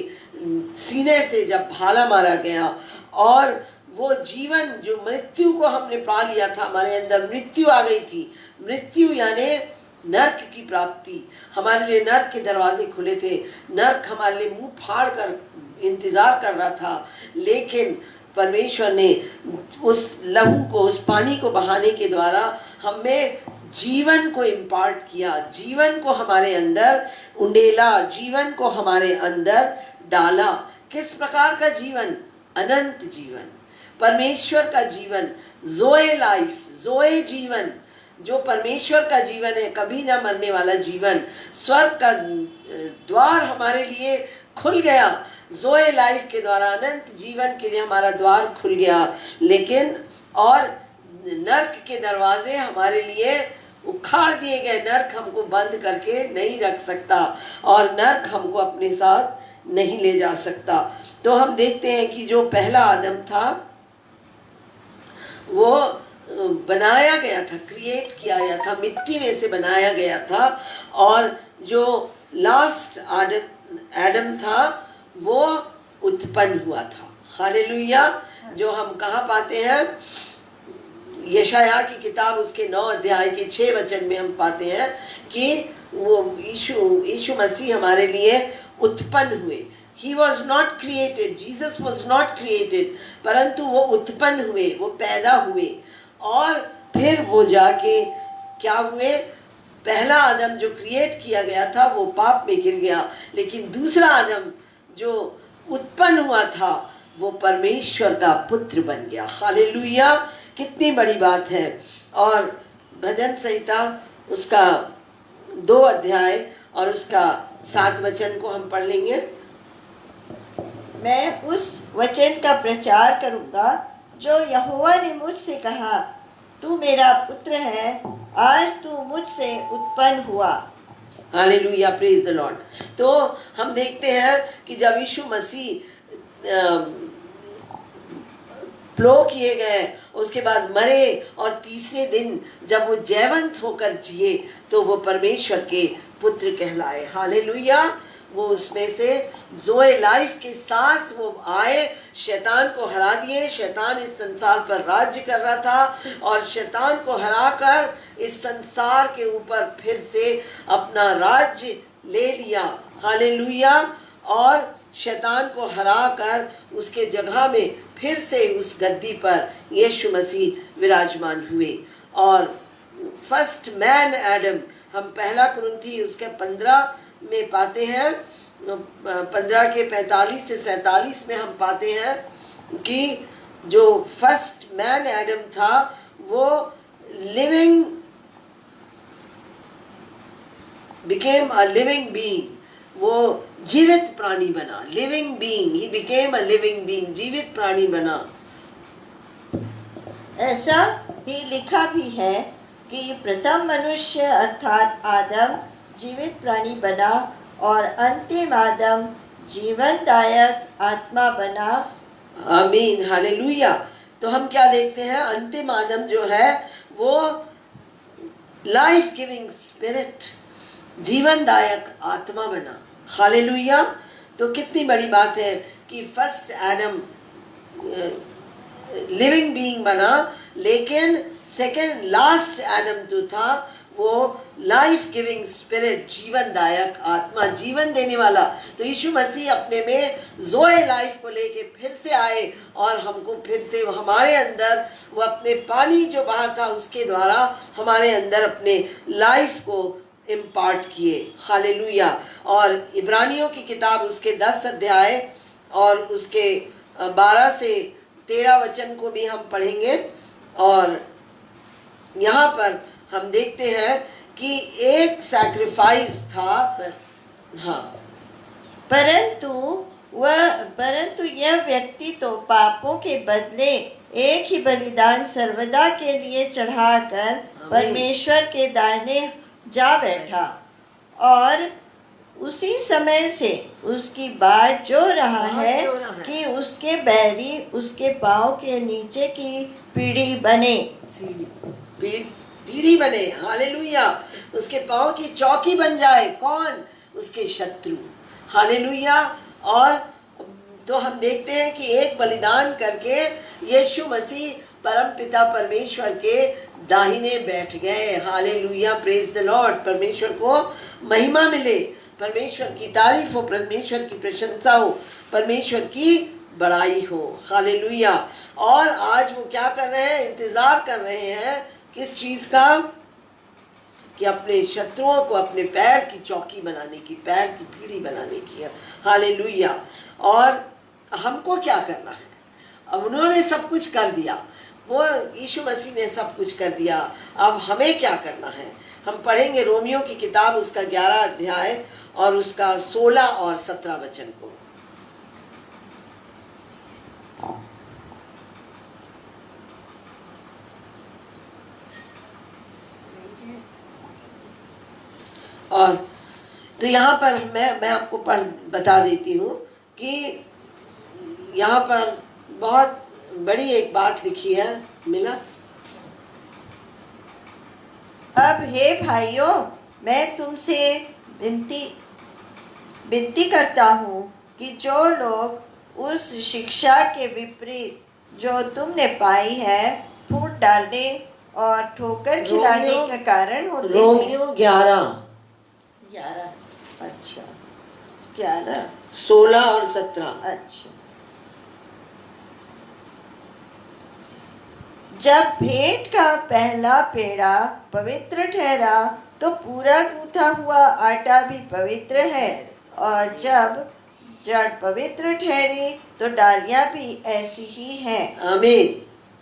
सीने से जब भाला मारा गया। और वो जीवन, जो मृत्यु को हमने पा लिया था, हमारे अंदर मृत्यु आ गई थी। मृत्यु यानी नर्क की प्राप्ति। हमारे लिए नर्क के दरवाजे खुले थे, नर्क हमारे लिए मुंह फाड़ कर इंतजार कर रहा था। लेकिन परमेश्वर ने उस लहू को, उस पानी को बहाने के द्वारा हमें जीवन को इम्पार्ट किया, जीवन को हमारे अंदर उंडेला, जीवन को हमारे अंदर डाला। किस प्रकार का जीवन? अनंत जीवन, परमेश्वर का जीवन, ज़ोए लाइफ, ज़ोए जीवन, जो परमेश्वर का जीवन है, कभी ना मरने वाला जीवन। स्वर्ग का द्वार हमारे लिए खुल गया, ज़ोए लाइफ के द्वारा अनंत जीवन के लिए हमारा द्वार खुल गया। लेकिन और नर्क के दरवाजे हमारे लिए उखाड़ दिए गए। नर्क हमको बंद करके नहीं रख सकता और नर्क हमको अपने साथ नहीं ले जा सकता। तो हम देखते हैं कि जो पहला आदम था वो बनाया गया था, क्रिएट किया गया था, मिट्टी में से बनाया गया था। और जो लास्ट आदम था वो उत्पन्न हुआ था। हालेलुया। जो हम कहाँ पाते हैं? यशाया की किताब उसके 9 अध्याय के 6 वचन में हम पाते हैं कि वो यीशु मसीह हमारे लिए उत्पन्न हुए। He was not created, Jesus was not created, परंतु वो उत्पन्न हुए, वो पैदा हुए। और फिर वो जाके क्या हुए, पहला आदम जो क्रिएट किया गया था वो पाप में गिर गया, लेकिन दूसरा आदम जो उत्पन्न हुआ था वो परमेश्वर का पुत्र बन गया। हालेलुया, कितनी बड़ी बात है। और भजन संहिता उसका 2 अध्याय और उसका 7 वचन को हम पढ़ लेंगे। मैं उस वचन का प्रचार करूंगा जो यहोवा ने मुझसे कहा, तू मेरा पुत्र है, आज तू मुझसे उत्पन्न हुआ। Hallelujah, praise the Lord. तो हम देखते हैं कि जब यीशु मसीह प्लो किए गए, उसके बाद मरे और तीसरे दिन जब वो जयवंत होकर जिए तो वो परमेश्वर के पुत्र कहलाए। हालेलुया, वो उसमें से जोए लाइफ के साथ वो आए, शैतान को हरा दिए। शैतान इस संसार पर राज्य कर रहा था और शैतान को हराकर इस संसार के ऊपर फिर से अपना राज्य ले लिया। हालेलुया, और शैतान को हराकर उसके जगह में फिर से उस गद्दी पर यीशु मसीह विराजमान हुए। और फर्स्ट मैन एडम हम 1 कुरिन्थी उसके 15 में पाते हैं, 15 के 45 से 47 में हम पाते हैं कि जो फर्स्ट मैन एडम था वो living became a living being, वो जीवित प्राणी बना। Living being, he became a living being, जीवित प्राणी बना। ऐसा ही लिखा भी है कि प्रथम मनुष्य अर्थात आदम जीवित प्राणी बना और अंतिम आदम जीवनदायक आत्मा बना। आमीन, हालेलुया। तो हम क्या देखते हैं, अंतिम आदम जो है वो लाइफ गिविंग स्पिरिट, जीवनदायक आत्मा बना। हालेलुया। तो कितनी बड़ी बात है कि फर्स्ट एडम लिविंग बीइंग बना, लेकिन सेकंड लास्ट एडम जो था वो लाइफ गिविंग स्पिरिट, जीवनदायक आत्मा, जीवन देने वाला। तो यीशु मसीह अपने में जोए लाइफ को लेके फिर से आए और हमको फिर से हमारे अंदर वो अपने पानी जो बाहर था उसके द्वारा हमारे अंदर अपने लाइफ को इम्पार्ट किए। हालेलुया। और इब्रानियों की किताब उसके 10 अध्याय और उसके 12 से 13 वचन को भी हम पढ़ेंगे। और यहाँ पर हम देखते हैं कि एक सैक्रिफाइस था, हाँ, परंतु यह व्यक्ति तो पापों के बदले एक ही बलिदान सर्वदा के लिए चढ़ाकर परमेश्वर के दाहिने जा बैठा, और उसी समय से उसकी बाट जो रहा है कि उसके बैरी उसके पाँव के नीचे की पीढ़ी बने, पीढ़ी बने। हालेलुया, उसके पाँव की चौकी बन जाए। कौन? उसके शत्रु। हालेलुया। और तो हम देखते हैं कि एक बलिदान करके यीशु मसीह परम पिता परमेश्वर के दाहिने बैठ गए। Hallelujah, praise the Lord. परमेश्वर को महिमा मिले, परमेश्वर की तारीफ हो, परमेश्वर की प्रशंसा हो, परमेश्वर की बड़ाई हो। हालेलुया। और आज वो क्या कर रहे हैं? इंतजार कर रहे हैं किस चीज का? कि अपने शत्रुओं को अपने पैर की चौकी बनाने की, पैर की पीढ़ी बनाने की। हालेलुया। और हमको क्या करना है? अब उन्होंने सब कुछ कर दिया, वो यीशु मसीह ने सब कुछ कर दिया। अब हमें क्या करना है? हम पढ़ेंगे रोमियो की किताब उसका 11 अध्याय और उसका 16 और 17 वचन को। और तो यहाँ पर मैं आपको बता देती हूँ कि यहाँ पर बहुत बड़ी एक बात लिखी है। मिला? अब हे भाइयों, मैं तुमसे विनती करता हूँ कि जो लोग उस शिक्षा के विपरीत जो तुमने पाई है फूट डालने और ठोकर खिलाने का कारण होते हैं। रोमियो 11 अच्छा, 11 16 और 17। अच्छा। जब भेंट का पहला पेड़ा पवित्र ठहरा तो पूरा गूथा हुआ आटा भी पवित्र है, और जब जड़ पवित्र ठहरी तो डालियां भी ऐसी ही हैं। आमीन।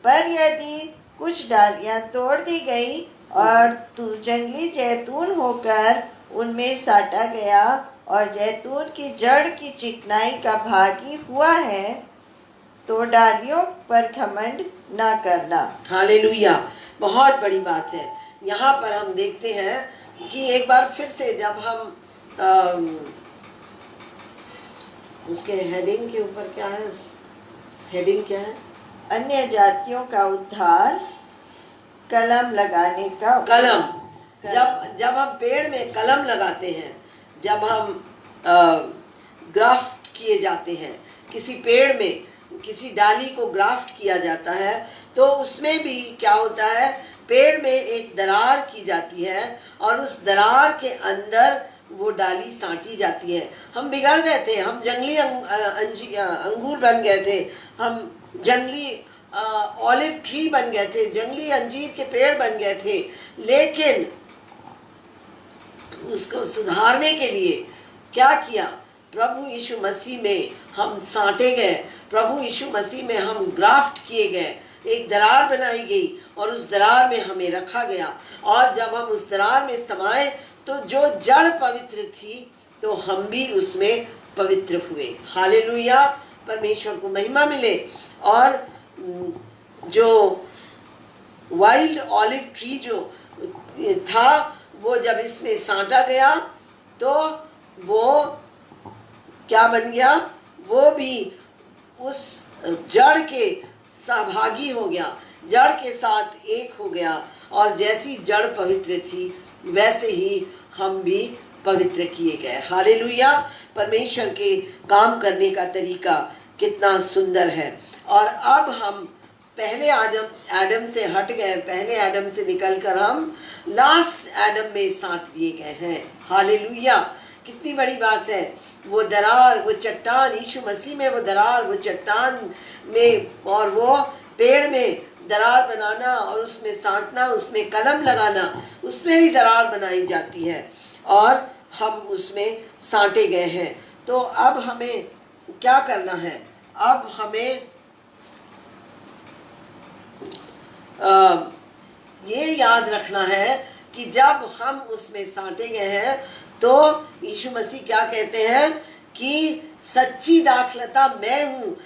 पर यदि कुछ डालियां तोड़ दी गई और तू जंगली जैतून होकर उनमें साटा गया और जैतून की जड़ की चिकनाई का भागी हुआ है, तो डालियों पर घमंड न करना। हालेलुया। बहुत बड़ी बात है। यहाँ पर हम देखते हैं कि एक बार फिर से जब हम उसके हेडिंग के ऊपर क्या है, हेडिंग क्या है? अन्य जातियों का उद्धार, कलम लगाने का कलम। जब हम पेड़ में कलम लगाते हैं, जब हम ग्राफ्ट किए जाते हैं, किसी पेड़ में किसी डाली को ग्राफ्ट किया जाता है, तो उसमें भी क्या होता है, पेड़ में एक दरार की जाती है और उस दरार के अंदर वो डाली साँटी जाती है। हम बिगड़ गए थे, हम जंगली अंगूर बन गए थे, हम जंगली ऑलिव ट्री बन गए थे, जंगली अंजीर के पेड़ बन गए थे, लेकिन उसको सुधारने के लिए क्या किया? प्रभु यीशु मसीह में हम साँटे गए, प्रभु यीशु मसीह में हम ग्राफ्ट किए गए, एक दरार बनाई गई और उस दरार में हमें रखा गया। और जब हम उस दरार में समाये तो जो जड़ पवित्र थी तो हम भी उसमें पवित्र हुए। हालेलुया, परमेश्वर को महिमा मिले। और जो वाइल्ड ऑलिव ट्री जो था, वो जब इसमें साँटा गया तो वो क्या बन गया? वो भी उस जड़ के सहभागी हो गया, जड़ के साथ एक हो गया, और जैसी जड़ पवित्र थी वैसे ही हम भी पवित्र किए गए। हालेलुया, परमेश्वर के काम करने का तरीका कितना सुंदर है। और अब हम पहले आदम से हट गए, पहले आदम से निकलकर हम लास्ट आदम में साथ दिए गए हैं। हालेलुया, कितनी बड़ी बात है। वो दरार, वो चट्टान, यीशु मसीह में वो दरार, वो चट्टान में और वो पेड़ में दरार बनाना और उसमें साँटना, उसमें कलम लगाना, उसमें ही दरार बनाई जाती है और हम उसमें साँटे गए हैं। तो अब हमें क्या करना है? अब हमें ये याद रखना है कि जब हम उसमें साँटे गए हैं तो यीशु मसीह क्या कहते हैं कि सच्ची दाखलता मैं हूँ।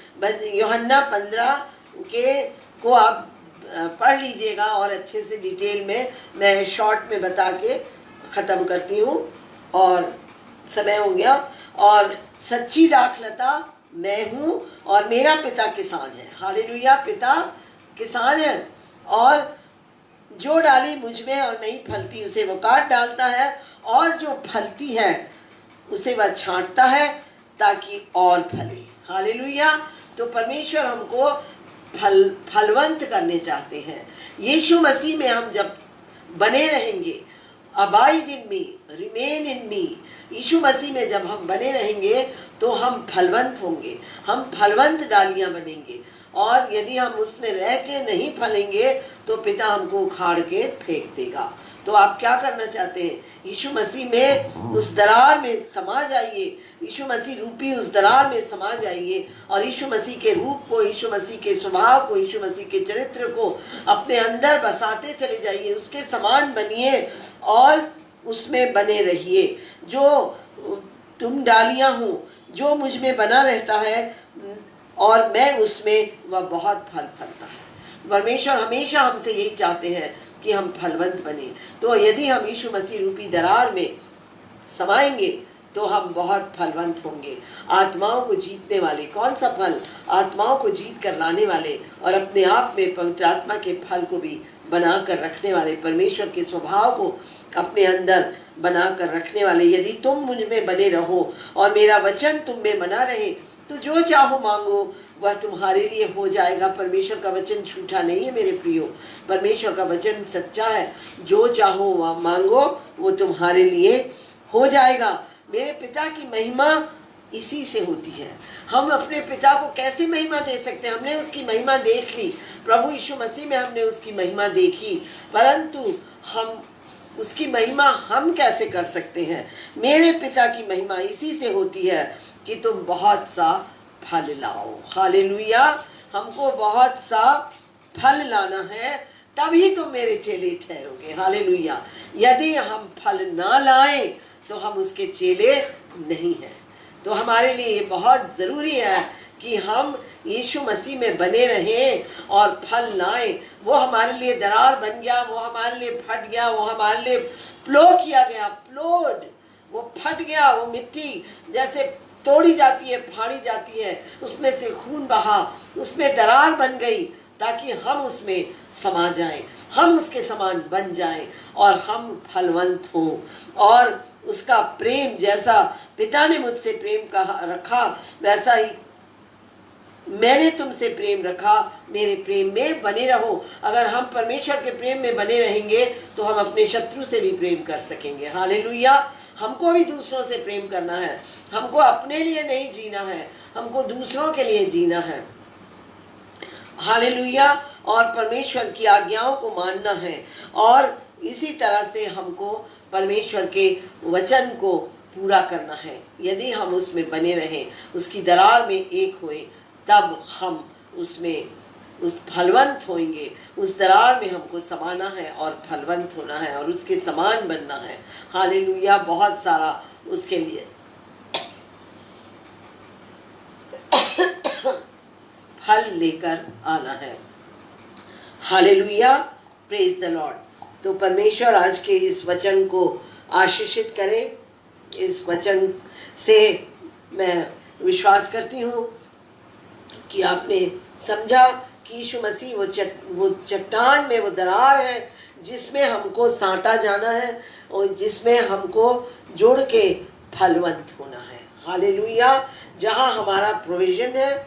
यूहन्ना 15 को आप पढ़ लीजिएगा और अच्छे से डिटेल में, मैं शॉर्ट में बता के ख़त्म करती हूँ और समय हो गया। और सच्ची दाखलता मैं हूँ और मेरा पिता किसान है। हालेलुया, पिता किसान है और जो डाली मुझ में और नहीं फलती उसे वो काट डालता है, और जो फलती है उसे वह छांटता है ताकि और फले। हालेलुया, तो परमेश्वर हमको फलवंत करने चाहते हैं। यीशु मसीह में हम जब बने रहेंगे, abide in me, remain in मी, यीशु मसीह में जब हम बने रहेंगे तो हम फलवंत होंगे, हम फलवंत डालियां बनेंगे। और यदि हम उसमें रह के नहीं फलेंगे तो पिता हमको उखाड़ के फेंक देगा। तो आप क्या करना चाहते हैं? यीशु मसीह में उस दरार में समा जाइए, यीशु मसीह रूपी उस दरार में समा जाइए और यीशु मसीह के रूप को, यीशु मसीह के स्वभाव को, यीशु मसीह के चरित्र को अपने अंदर बसाते चले जाइए, उसके समान बनिए और उसमें बने रहिए। जो तुम डालियां हो, जो मुझ में बना रहता है और मैं उसमें, वह बहुत फल फलता है। परमेश्वर हमेशा हमसे यही चाहते हैं कि हम फलवंत बने। तो यदि हम यीशु मसीह रूपी दरार में समाएंगे तो हम बहुत फलवंत होंगे। आत्माओं को जीतने वाले, कौन सा फल? आत्माओं को जीत कर लाने वाले और अपने आप में पवित्र आत्मा के फल को भी बना कर रखने वाले, परमेश्वर के स्वभाव को अपने अंदर बना कर रखने वाले। यदि तुम मुझ में बने रहो और मेरा वचन तुम में बना रहे तो जो चाहो मांगो वह तुम्हारे लिए हो जाएगा। परमेश्वर का वचन झूठा नहीं है मेरे प्रियो, परमेश्वर का वचन सच्चा है। जो चाहो वह मांगो, वो तुम्हारे लिए हो जाएगा। मेरे पिता की महिमा इसी से होती है। हम अपने पिता को कैसे महिमा दे सकते हैं? हमने उसकी महिमा देख ली, प्रभु यीशु मसीह में हमने उसकी महिमा देखी, परंतु हम उसकी महिमा हम कैसे कर सकते हैं? मेरे पिता की महिमा इसी से होती है कि तुम बहुत सा फल लाओ। हालेलुया। हमको बहुत सा फल लाना है, तभी तो मेरे चेले ठहरोगे। हालेलुया। यदि हम फल ना लाएं तो हम उसके चेले नहीं हैं। तो हमारे लिए बहुत ज़रूरी है कि हम यीशु मसीह में बने रहें और फल लाएं। वो हमारे लिए दरार बन गया, वो हमारे लिए फट गया, वो हमारे लिए प्लो किया गया, प्लोड, वो फट गया। वो मिट्टी जैसे तोड़ी जाती है, फाड़ी जाती है, उसमें से खून बहा, उसमें दरार बन गई, ताकि हम उसमें समा जाएं, हम उसके समान बन जाएं और हम फलवंत हों। और उसका प्रेम, जैसा पिता ने मुझसे प्रेम रखा, वैसा ही मैंने तुमसे प्रेम रखा, मेरे प्रेम में बने रहो। अगर हम परमेश्वर के प्रेम में बने रहेंगे तो हम अपने शत्रु से भी प्रेम कर सकेंगे। हालेलुया। हमको भी दूसरों से प्रेम करना है, हमको अपने लिए नहीं जीना है, हमको दूसरों के लिए जीना है। हालेलुया। और परमेश्वर की आज्ञाओं को मानना है, और इसी तरह से हमको परमेश्वर के वचन को पूरा करना है। यदि हम उसमें बने रहें, उसकी दरार में एक हुए, तब हम उसमें उस फलवंत होंगे। उस दरार में हमको समाना है और फलवंत होना है और उसके समान बनना है। हालेलुया। बहुत सारा उसके लिए फल लेकर आना है। हालेलुया। Praise the Lord. तो परमेश्वर आज के इस वचन को आशीषित करे। इस वचन से मैं विश्वास करती हूँ कि आपने समझा कि यीशु मसीह वो चट्टान में वो दरार है जिसमें हमको सांटा जाना है और जिसमें हमको जोड़ के फलवंत होना है। हालेलुया। जहाँ हमारा प्रोविजन है,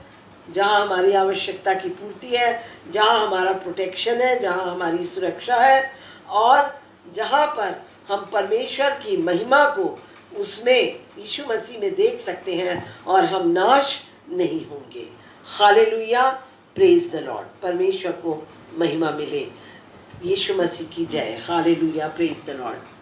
जहाँ हमारी आवश्यकता की पूर्ति है, जहाँ हमारा प्रोटेक्शन है, जहाँ हमारी सुरक्षा है, और जहाँ पर हम परमेश्वर की महिमा को उसमें यीशु मसीह में देख सकते हैं और हम नाश नहीं होंगे। हालेलुया। Praise the Lord. परमेश्वर को महिमा मिले। यीशु मसीह की जय। हालेलुया। Praise the Lord.